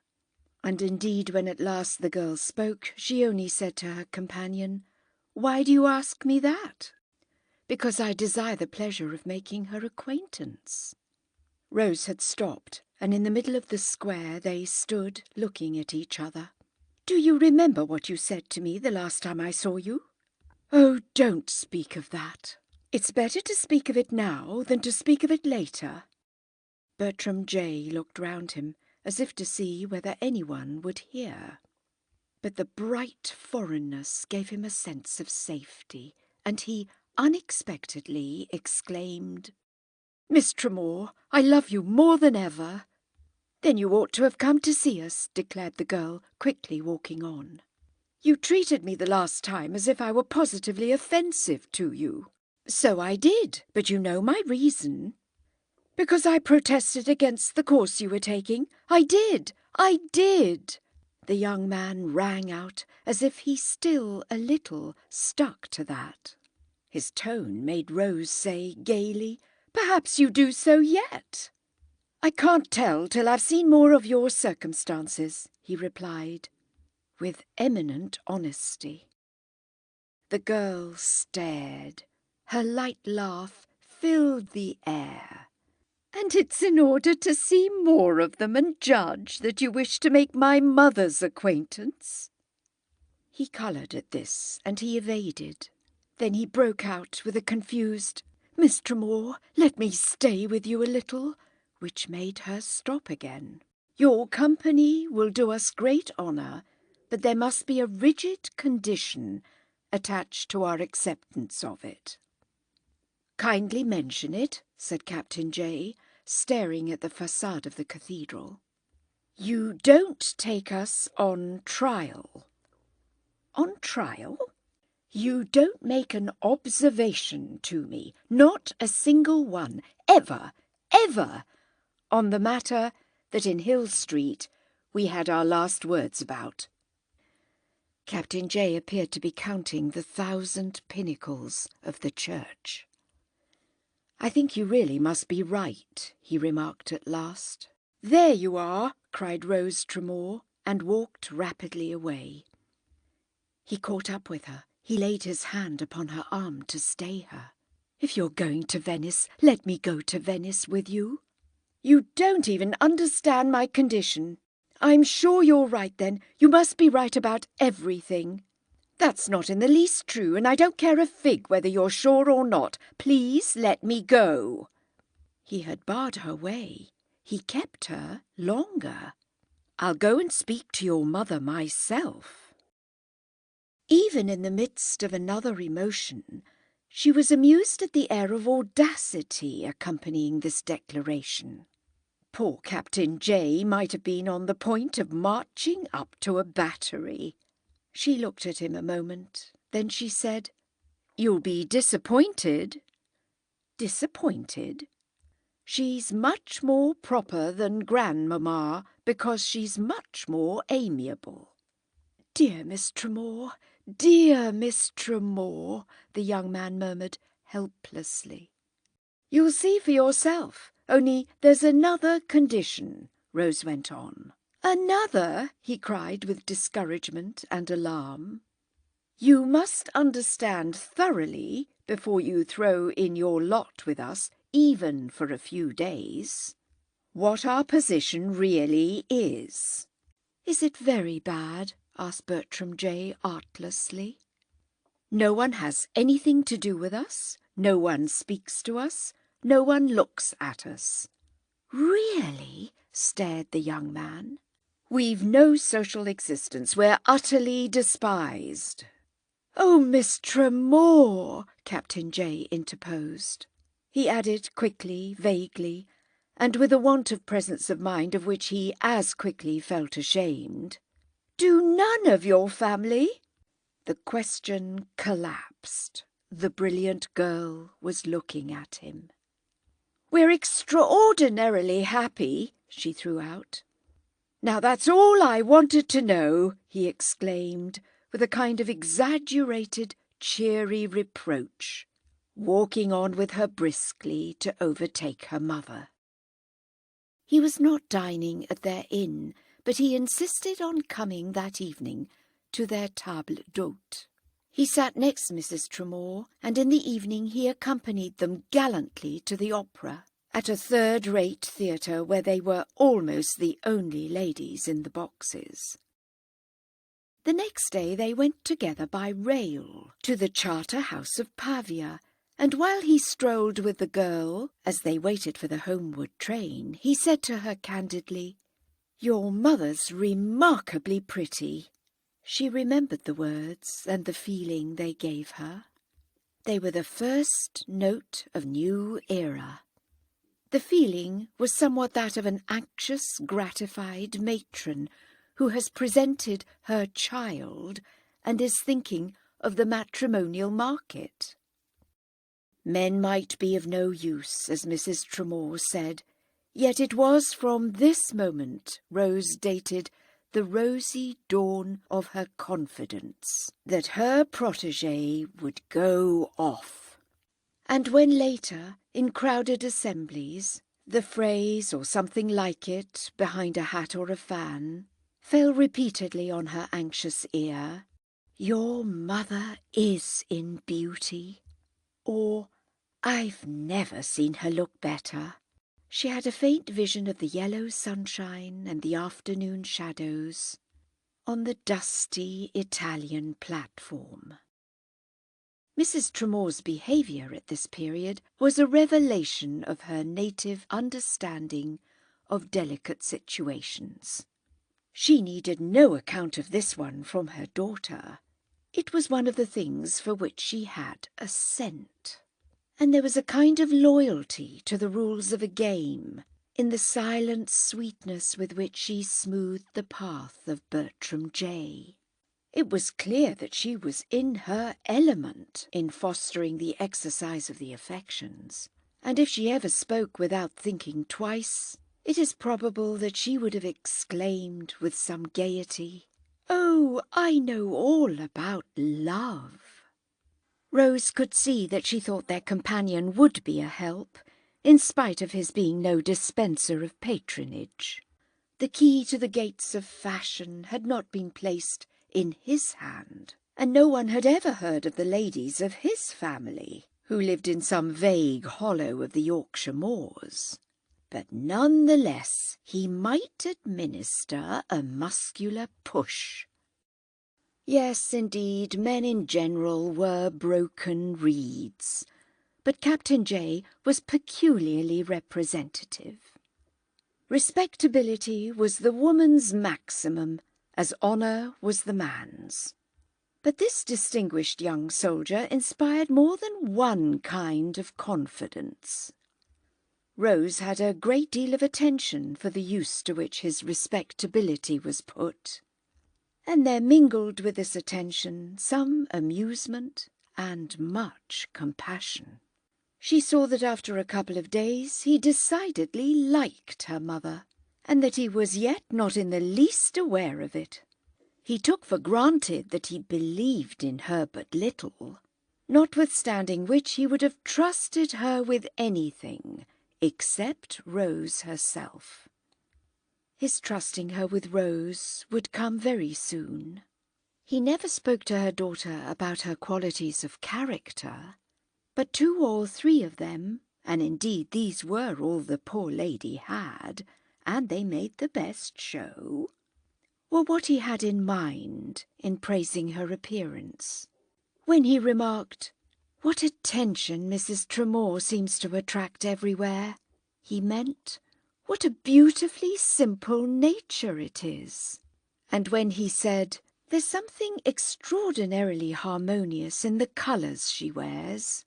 And indeed, when at last the girl spoke, she only said to her companion, "Why do you ask me that?" "Because I desire the pleasure of making her acquaintance." Rose had stopped, and in the middle of the square they stood looking at each other. "Do you remember what you said to me the last time I saw you?" "Oh, don't speak of that. It's better to speak of it now than to speak of it later." Bertram J. looked round him, as if to see whether anyone would hear. But the bright foreignness gave him a sense of safety, and he unexpectedly exclaimed, Miss Tramore, I love you more than ever." "Then you ought to have come to see us," declared the girl, quickly walking on. "You treated me the last time as if I were positively offensive to you." "So I did, but you know my reason." "Because I protested against the course you were taking. I did. The young man rang out as if he still a little stuck to that. His tone made Rose say gaily, "Perhaps you do so yet." "I can't tell till I've seen more of your circumstances," he replied, with eminent honesty. The girl stared. Her light laugh filled the air. "And it's in order to see more of them and judge that you wish to make my mother's acquaintance?" He coloured at this, and he evaded. Then he broke out with a confused, "Miss Tramore, let me stay with you a little," which made her stop again. "Your company will do us great honour, but there must be a rigid condition attached to our acceptance of it." "Kindly mention it," said Captain J, staring at the façade of the cathedral. "You don't take us on trial." "On trial?" "You don't make an observation to me, not a single one, ever, on the matter that in Hill Street we had our last words about." Captain J appeared to be counting the 1,000 pinnacles of the church. "I think you really must be right," he remarked at last. "There you are," cried Rose Tramore, and walked rapidly away. He caught up with her. He laid his hand upon her arm to stay her. "If you're going to Venice, let me go to Venice with you." "You don't even understand my condition." "I'm sure you're right then. You must be right about everything." "That's not in the least true, and I don't care a fig whether you're sure or not. Please let me go." He had barred her way. He kept her longer. "I'll go and speak to your mother myself." Even in the midst of another emotion, she was amused at the air of audacity accompanying this declaration. Poor Captain J might have been on the point of marching up to a battery. She looked at him a moment, then she said, "You'll be disappointed." "Disappointed?" "She's much more proper than grandmamma, because she's much more amiable." "Dear Miss Tramore, dear Miss Tramore," the young man murmured helplessly. "You'll see for yourself. Only there's another condition," Rose went on. "Another?" he cried with discouragement and alarm. "You must understand thoroughly, before you throw in your lot with us, even for a few days, what our position really is." "Is it very bad?" asked Bertram J artlessly. "No one has anything to do with us. No one speaks to us. No one looks at us." "Really?" stared the young man. "We've no social existence. We're utterly despised." "Oh, Miss Tramore!" Captain J interposed. He added quickly, vaguely, and with a want of presence of mind of which he as quickly felt ashamed, "Do none of your family?" The question collapsed. The brilliant girl was looking at him. "We're extraordinarily happy," she threw out. "Now that's all I wanted to know," he exclaimed, with a kind of exaggerated, cheery reproach, walking on with her briskly to overtake her mother. He was not dining at their inn, but he insisted on coming that evening to their table d'hôte. He sat next Mrs. Tramore, and in the evening he accompanied them gallantly to the opera, at a third-rate theatre where they were almost the only ladies in the boxes. The next day they went together by rail to the Charter House of Pavia, and while he strolled with the girl, as they waited for the homeward train, he said to her candidly, "Your mother's remarkably pretty." She remembered the words and the feeling they gave her. They were the first note of new era. The feeling was somewhat that of an anxious, gratified matron who has presented her child and is thinking of the matrimonial market. Men might be of no use, as Mrs. Tramore said, yet it was from this moment Rose dated the rosy dawn of her confidence that her protégée would go off. And when later, in crowded assemblies, the phrase, or something like it, behind a hat or a fan, fell repeatedly on her anxious ear, "Your mother is in beauty," or "I've never seen her look better," she had a faint vision of the yellow sunshine and the afternoon shadows on the dusty Italian platform. Mrs. Tramore's behaviour at this period was a revelation of her native understanding of delicate situations. She needed no account of this one from her daughter. It was one of the things for which she had a scent. And there was a kind of loyalty to the rules of a game in the silent sweetness with which she smoothed the path of Bertram Jay. It was clear that she was in her element in fostering the exercise of the affections, and if she ever spoke without thinking twice, it is probable that she would have exclaimed with some gaiety, "Oh, I know all about love." Rose could see that she thought their companion would be a help, in spite of his being no dispenser of patronage. The key to the gates of fashion had not been placed in his hand, and no one had ever heard of the ladies of his family, who lived in some vague hollow of the Yorkshire moors. But none the less he might administer a muscular push. Yes, indeed, men in general were broken reeds, but Captain Jay was peculiarly representative. Respectability was the woman's maximum, as honour was the man's. But this distinguished young soldier inspired more than one kind of confidence. Rose had a great deal of attention for the use to which his respectability was put, and there mingled with this attention some amusement and much compassion. She saw that after a couple of days he decidedly liked her mother, and that he was yet not in the least aware of it. He took for granted that he believed in her but little, notwithstanding which he would have trusted her with anything except Rose herself. His trusting her with Rose would come very soon. He never spoke to her daughter about her qualities of character, but 2 or 3 of them, and indeed these were all the poor lady had, and they made the best show, were what he had in mind in praising her appearance. When he remarked, "What attention Mrs. Tramore seems to attract everywhere," he meant, "What a beautifully simple nature it is." And when he said, "There's something extraordinarily harmonious in the colours she wears,"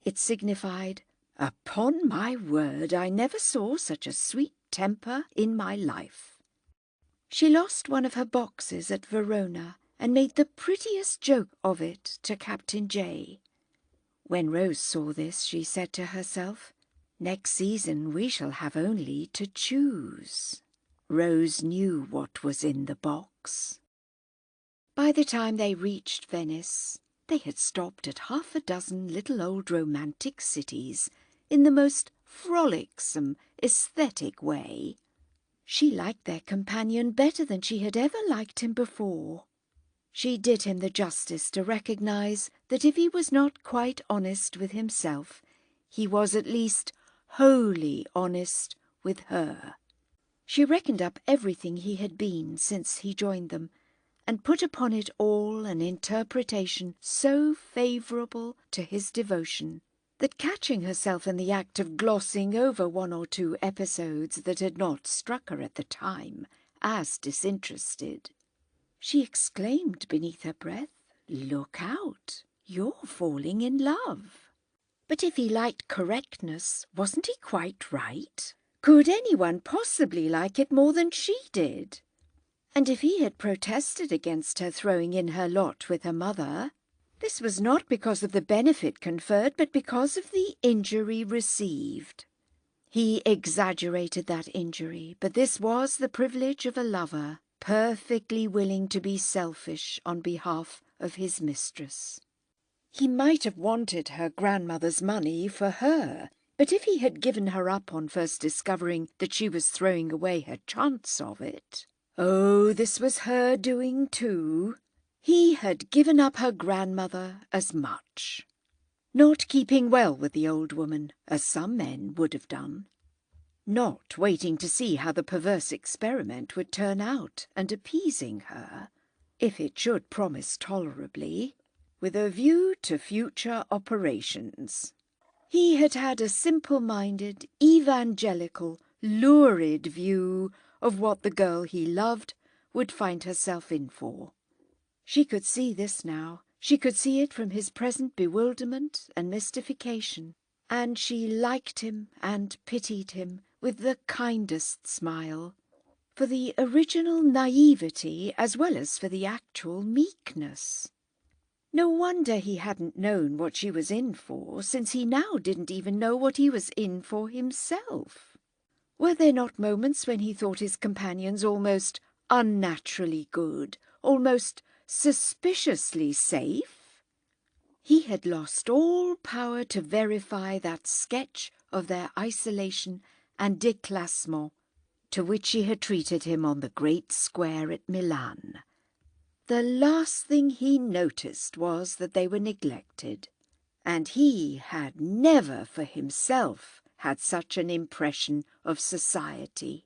it signified, "Upon my word, I never saw such a sweet temper in my life." She lost one of her boxes at Verona and made the prettiest joke of it to Captain Jay. When Rose saw this, she said to herself, "Next season we shall have only to choose." Rose knew what was in the box. By the time they reached Venice, they had stopped at 6 little old romantic cities in the most frolicsome, aesthetic way. She liked their companion better than she had ever liked him before. She did him the justice to recognize that if he was not quite honest with himself, he was at least wholly honest with her. She reckoned up everything he had been since he joined them, and put upon it all an interpretation so favourable to his devotion that, catching herself in the act of glossing over 1 or 2 episodes that had not struck her at the time as disinterested, she exclaimed beneath her breath, "Look out, you're falling in love." But if he liked correctness, wasn't he quite right? Could anyone possibly like it more than she did? And if he had protested against her throwing in her lot with her mother, this was not because of the benefit conferred, but because of the injury received. He exaggerated that injury, but this was the privilege of a lover, perfectly willing to be selfish on behalf of his mistress. He might have wanted her grandmother's money for her, but if he had given her up on first discovering that she was throwing away her chance of it, oh, this was her doing too. He had given up her grandmother as much, not keeping well with the old woman, as some men would have done, not waiting to see how the perverse experiment would turn out and appeasing her, if it should promise tolerably, with a view to future operations. He had had a simple-minded, evangelical, lurid view of what the girl he loved would find herself in for. She could see this now. She could see it from his present bewilderment and mystification, and she liked him and pitied him with the kindest smile, for the original naivety as well as for the actual meekness. No wonder he hadn't known what she was in for, since he now didn't even know what he was in for himself. Were there not moments when he thought his companions almost unnaturally good, almost suspiciously safe? He had lost all power to verify that sketch of their isolation and déclassement to which she had treated him on the great square at Milan. The last thing he noticed was that they were neglected, and he had never for himself had such an impression of society.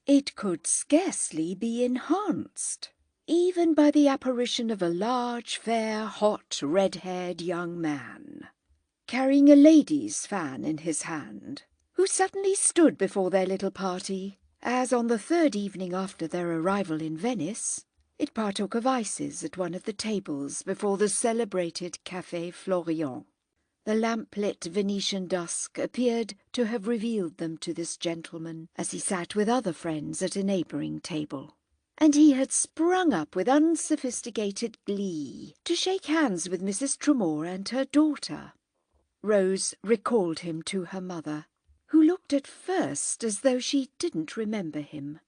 It could scarcely be enhanced, even by the apparition of a large, fair, hot, red-haired young man, carrying a lady's fan in his hand, who suddenly stood before their little party, as on the third evening after their arrival in Venice, it partook of ices at one of the tables before the celebrated Café Florian. The lamp-lit Venetian dusk appeared to have revealed them to this gentleman as he sat with other friends at a neighbouring table, and he had sprung up with unsophisticated glee to shake hands with Mrs. Tramore and her daughter. Rose recalled him to her mother, who looked at first as though she didn't remember him,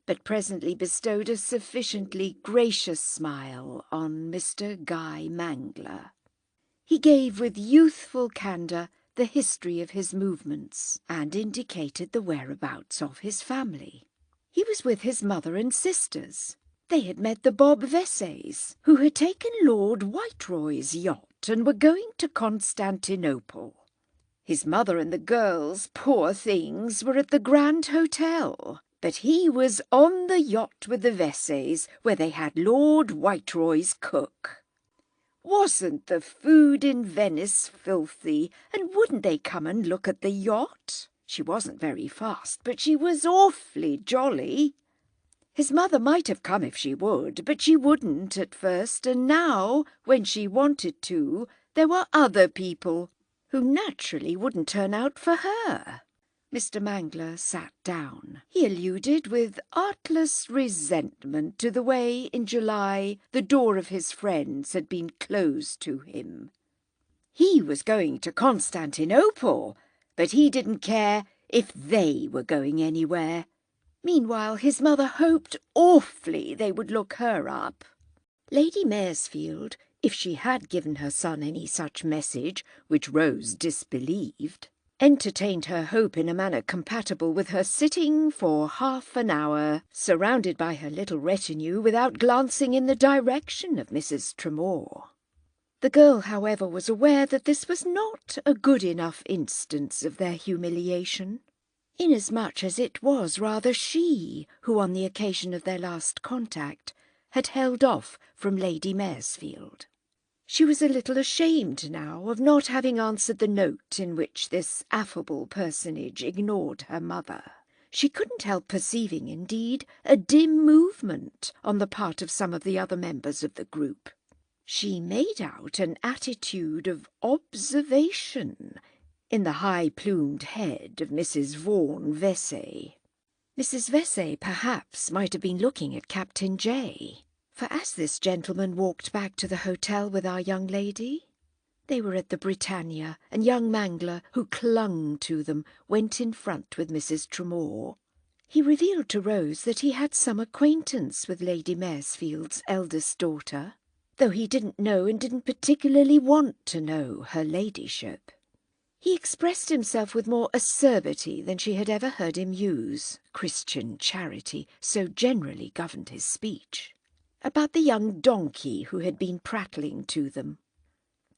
but presently bestowed a sufficiently gracious smile on Mr. Guy Mangler. He gave with youthful candour the history of his movements, and indicated the whereabouts of his family. He was with his mother and sisters. They had met the Bob Vesseys, who had taken Lord Whiteroy's yacht and were going to Constantinople. His mother and the girls, poor things, were at the Grand Hotel, but he was on the yacht with the Vesseys, where they had Lord Whiteroy's cook. Wasn't the food in Venice filthy, and wouldn't they come and look at the yacht? She wasn't very fast, but she was awfully jolly. His mother might have come if she would, but she wouldn't at first, and now, when she wanted to, there were other people who naturally wouldn't turn out for her. Mr. Mangler sat down. He alluded with artless resentment to the way in July the door of his friends had been closed to him. He was going to Constantinople, but he didn't care if they were going anywhere. Meanwhile, his mother hoped awfully they would look her up. Lady Maresfield, if she had given her son any such message, which Rose disbelieved, entertained her hope in a manner compatible with her sitting for half an hour, surrounded by her little retinue, without glancing in the direction of Mrs. Tramore. The girl, however, was aware that this was not a good enough instance of their humiliation, inasmuch as it was rather she who, on the occasion of their last contact, had held off from Lady Maresfield. She was a little ashamed now of not having answered the note in which this affable personage ignored her mother. She couldn't help perceiving, indeed, a dim movement on the part of some of the other members of the group. She made out an attitude of observation in the high-plumed head of Mrs. Vaughan Vesey. Mrs. Vesey perhaps might have been looking at Captain J, for as this gentleman walked back to the hotel with our young lady, they were at the Britannia, and young Mangler, who clung to them, went in front with Mrs. Tramore. He revealed to Rose that he had some acquaintance with Lady Maresfield's eldest daughter, though he didn't know and didn't particularly want to know her ladyship. He expressed himself with more acerbity than she had ever heard him use. Christian charity so generally governed his speech. About the young donkey who had been prattling to them.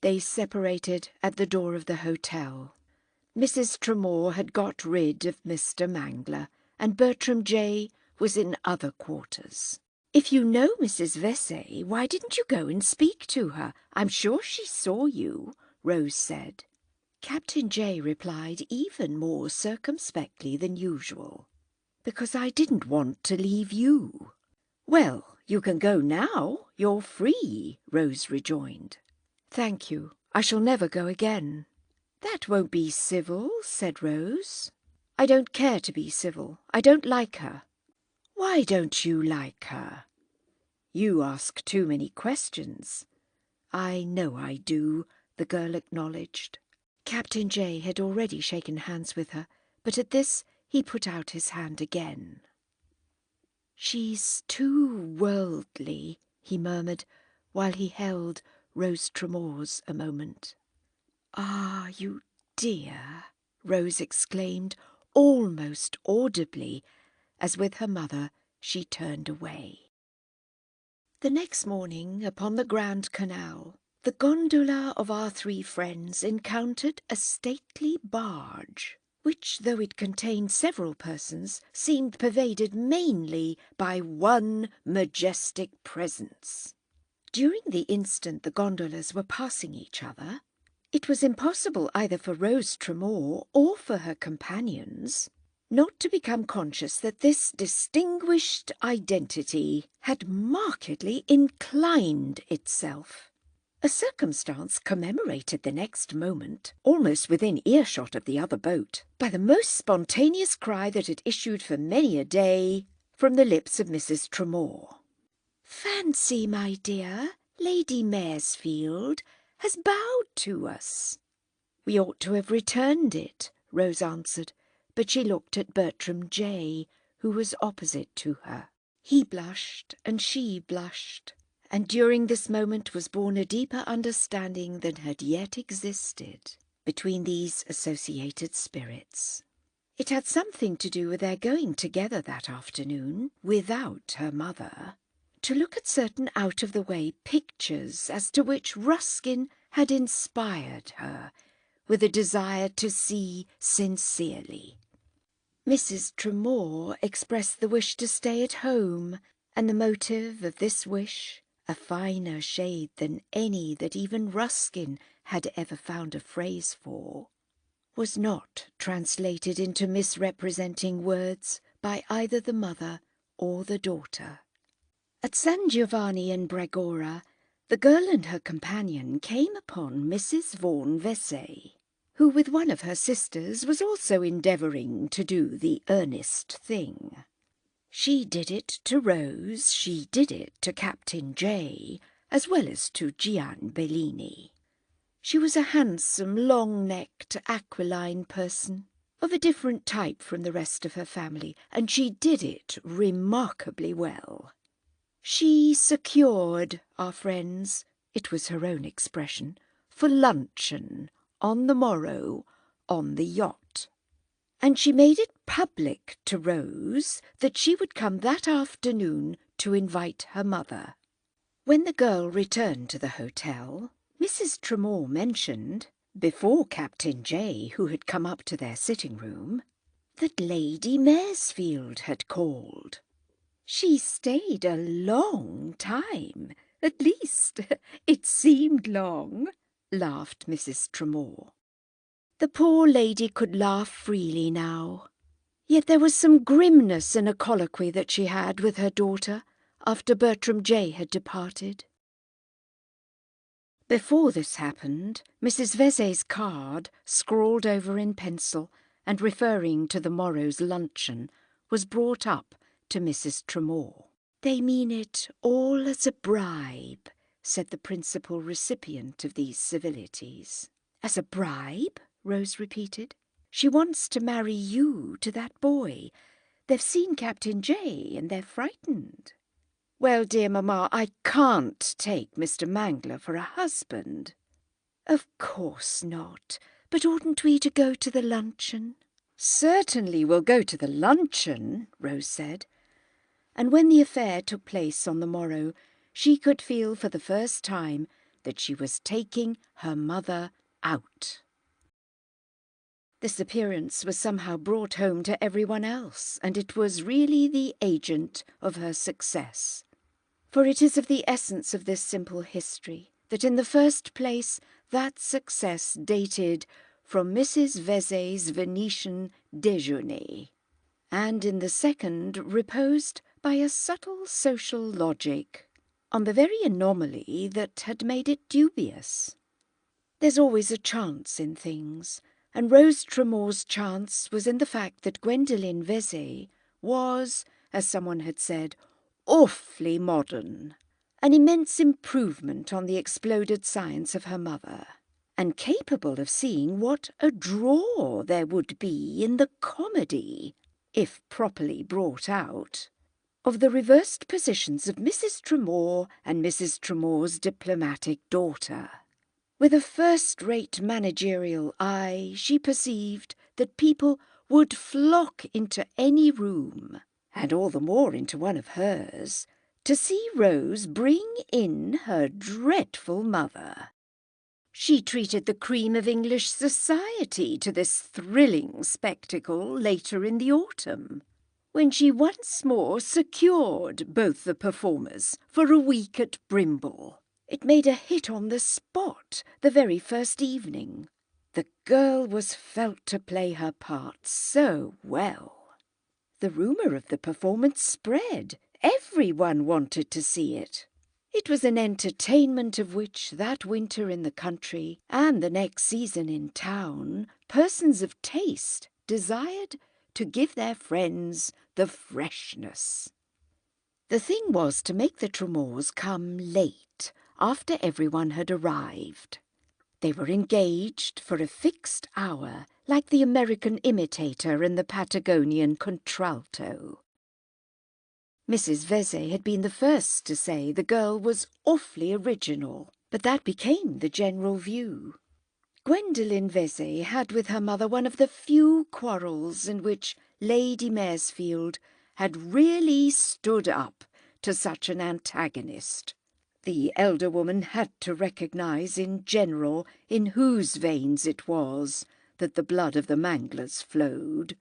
They separated at the door of the hotel. Mrs. Tramore had got rid of Mr. Mangler, and Bertram J was in other quarters. "If you know Mrs. Vesey, why didn't you go and speak to her? I'm sure she saw you," Rose said. Captain J replied even more circumspectly than usual. "Because I didn't want to leave you." "Well, you can go now. You're free," Rose rejoined. "Thank you. I shall never go again." "That won't be civil," said Rose. "I don't care to be civil. I don't like her." "Why don't you like her?" "You ask too many questions." "I know I do," the girl acknowledged. Captain J had already shaken hands with her, but at this he put out his hand again. "She's too worldly," he murmured, while he held Rose Tramore's a moment. "Ah, you dear!" Rose exclaimed, almost audibly, as with her mother she turned away. The next morning, upon the Grand Canal, the gondola of our three friends encountered a stately barge, which, though it contained several persons, seemed pervaded mainly by one majestic presence. During the instant the gondolas were passing each other, it was impossible either for Rose Tramore or for her companions not to become conscious that this distinguished identity had markedly inclined itself. A circumstance commemorated the next moment, almost within earshot of the other boat, by the most spontaneous cry that had issued for many a day from the lips of Mrs. Tramore. "Fancy, my dear, Lady Maresfield has bowed to us." "We ought to have returned it," Rose answered, but she looked at Bertram J, who was opposite to her. He blushed, and she blushed, and during this moment was born a deeper understanding than had yet existed between these associated spirits. It had something to do with their going together that afternoon, without her mother, to look at certain out-of-the-way pictures as to which Ruskin had inspired her with a desire to see sincerely. Mrs. Tramore expressed the wish to stay at home, and the motive of this wish, a finer shade than any that even Ruskin had ever found a phrase for, was not translated into misrepresenting words by either the mother or the daughter. At San Giovanni in Bregora, the girl and her companion came upon Mrs. Vaughan Vesey, who with one of her sisters was also endeavouring to do the earnest thing. She did it to Rose, she did it to Captain J, as well as to Gian Bellini. She was a handsome, long-necked, aquiline person, of a different type from the rest of her family, and she did it remarkably well. She secured our friends, it was her own expression, for luncheon on the morrow on the yacht, and she made it public to Rose that she would come that afternoon to invite her mother. When the girl returned to the hotel, Mrs. Tramore mentioned, before Captain J, who had come up to their sitting-room, that Lady Maresfield had called. "She stayed a long time. At least, it seemed long," laughed Mrs. Tramore. The poor lady could laugh freely now. Yet there was some grimness in a colloquy that she had with her daughter after Bertram J had departed. Before this happened, Mrs. Vezet's card, scrawled over in pencil and referring to the morrow's luncheon, was brought up to Mrs. Tramore. "They mean it all as a bribe," said the principal recipient of these civilities. "As a bribe?" Rose repeated. "She wants to marry you to that boy. They've seen Captain J and they're frightened." "Well, dear mamma, I can't take Mr. Mangler for a husband." "Of course not. But oughtn't we to go to the luncheon?" "Certainly we'll go to the luncheon," Rose said. And when the affair took place on the morrow, she could feel for the first time that she was taking her mother out. This appearance was somehow brought home to everyone else, and it was really the agent of her success. For it is of the essence of this simple history that in the first place that success dated from Mrs. Vezet's Venetian déjeuner, and in the second reposed by a subtle social logic on the very anomaly that had made it dubious. There's always a chance in things, and Rose Tramore's chance was in the fact that Gwendoline Vezet was, as someone had said, awfully modern, an immense improvement on the exploded science of her mother, and capable of seeing what a draw there would be in the comedy, if properly brought out, of the reversed positions of Mrs. Tramore and Mrs. Tramore's diplomatic daughter. With a first-rate managerial eye, she perceived that people would flock into any room, and all the more into one of hers, to see Rose bring in her dreadful mother. She treated the cream of English society to this thrilling spectacle later in the autumn, when she once more secured both the performers for a week at Brimble. It made a hit on the spot the very first evening. The girl was felt to play her part so well. The rumour of the performance spread. Everyone wanted to see it. It was an entertainment of which that winter in the country and the next season in town, persons of taste desired to give their friends the freshness. The thing was to make the Tramores come late, after everyone had arrived. They were engaged for a fixed hour, like the American imitator and the Patagonian contralto. Mrs. Vezet had been the first to say the girl was awfully original, but that became the general view. Gwendoline Vezet had with her mother one of the few quarrels in which Lady Maresfield had really stood up to such an antagonist. The elder woman had to recognise in general in whose veins it was that the blood of the Manglers flowed.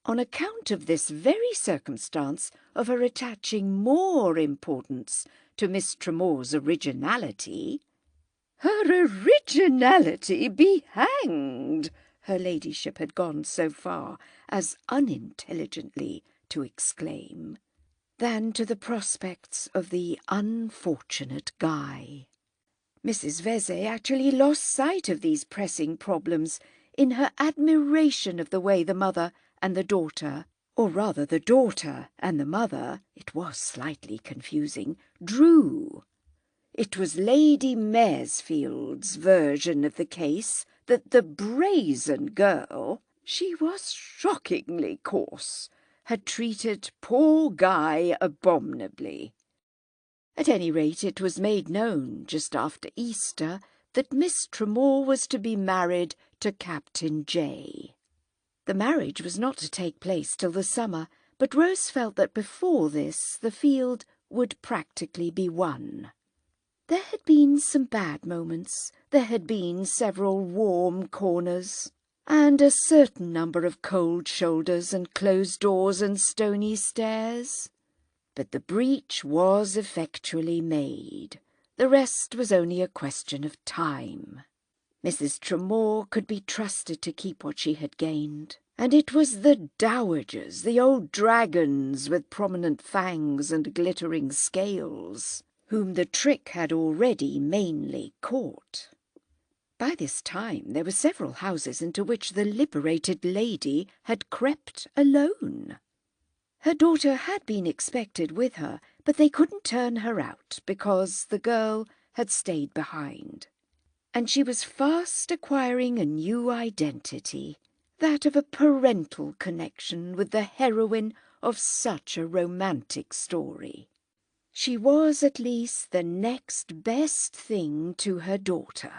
On account of this very circumstance of her attaching more importance to Miss Tramore's originality. "Her originality be hanged!" her ladyship had gone so far as unintelligently to exclaim, than to the prospects of the unfortunate Guy. Mrs. Vezet actually lost sight of these pressing problems in her admiration of the way the mother and the daughter, or rather the daughter and the mother, it was slightly confusing, drew. It was Lady Maresfield's version of the case that the brazen girl, she was shockingly coarse, had treated poor Guy abominably. At any rate, it was made known just after Easter that Miss Tramore was to be married to Captain J. The marriage was not to take place till the summer, but Rose felt that before this the field would practically be won. There had been some bad moments, there had been several warm corners, and a certain number of cold shoulders and closed doors and stony stares. But the breach was effectually made. The rest was only a question of time. Mrs. Tramore could be trusted to keep what she had gained, and it was the dowagers, the old dragons with prominent fangs and glittering scales, whom the trick had already mainly caught. By this time there were several houses into which the liberated lady had crept alone. Her daughter had been expected with her, but they couldn't turn her out because the girl had stayed behind. And she was fast acquiring a new identity, that of a parental connection with the heroine of such a romantic story. She was at least the next best thing to her daughter,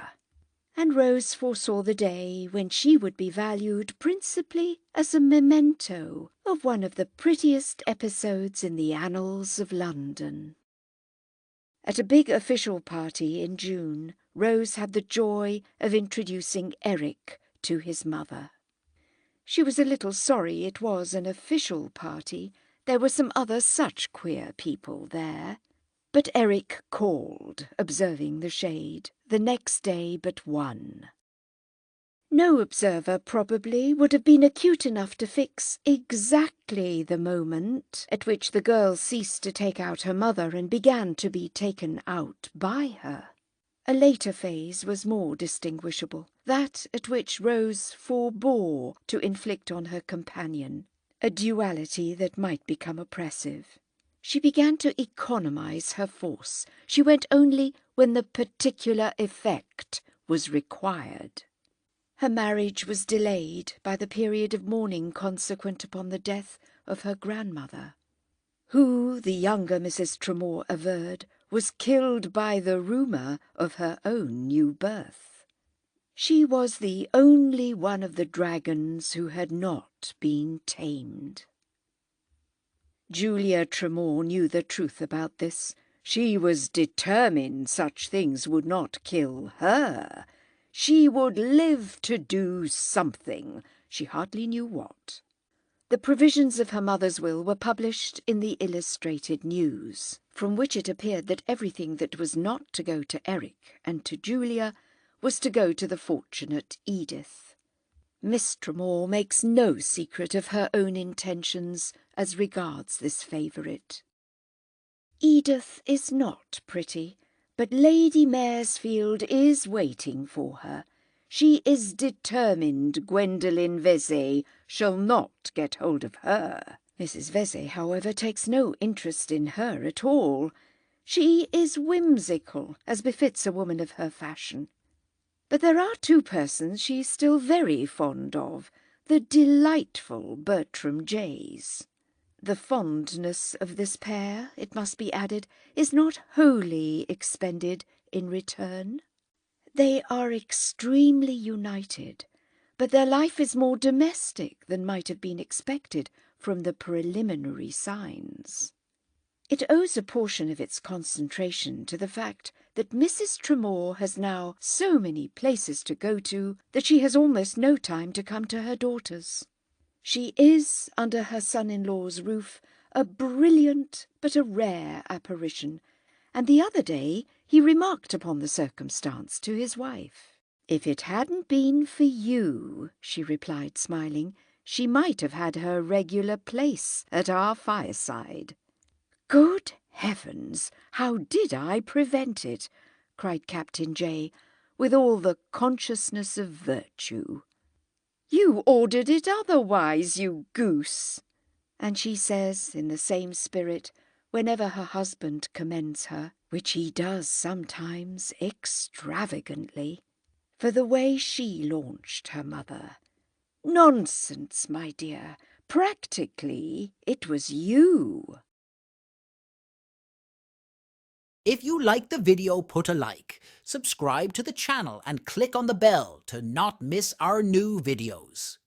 and Rose foresaw the day when she would be valued principally as a memento of one of the prettiest episodes in the annals of London. At a big official party in June, Rose had the joy of introducing Eric to his mother. She was a little sorry it was an official party. There were some other such queer people there. But Eric called, observing the shade, the next day but one. No observer, probably, would have been acute enough to fix exactly the moment at which the girl ceased to take out her mother and began to be taken out by her. A later phase was more distinguishable, that at which Rose forbore to inflict on her companion a duality that might become oppressive. She began to economize her force. She went only when the particular effect was required. Her marriage was delayed by the period of mourning consequent upon the death of her grandmother, who, the younger Mrs. Tramore averred, was killed by the rumour of her own new birth. She was the only one of the dragons who had not been tamed. Julia Tramore knew the truth about this. She was determined such things would not kill her. She would live to do something, she hardly knew what. The provisions of her mother's will were published in the Illustrated News, from which it appeared that everything that was not to go to Eric and to Julia was to go to the fortunate Edith. Miss Tramore makes no secret of her own intentions as regards this favourite. Edith is not pretty, but Lady Maresfield is waiting for her. She is determined Gwendolen Vesey shall not get hold of her. Mrs. Vesey, however, takes no interest in her at all. She is whimsical, as befits a woman of her fashion. But there are two persons she is still very fond of, the delightful Bertram Jays. The fondness of this pair, it must be added, is not wholly expended in return. They are extremely united, but their life is more domestic than might have been expected from the preliminary signs. It owes a portion of its concentration to the fact that Mrs. Tramore has now so many places to go to that she has almost no time to come to her daughters. She is, under her son-in-law's roof, a brilliant but a rare apparition, and the other day he remarked upon the circumstance to his wife. "If it hadn't been for you," she replied, smiling, "she might have had her regular place at our fireside." "Good heavens! How did I prevent it?" cried Captain J, with all the consciousness of virtue. "You ordered it otherwise, you goose." And she says, in the same spirit, whenever her husband commends her, which he does sometimes extravagantly, for the way she launched her mother, "Nonsense, my dear. Practically, it was you." If you liked the video, put a like, subscribe to the channel and click on the bell to not miss our new videos.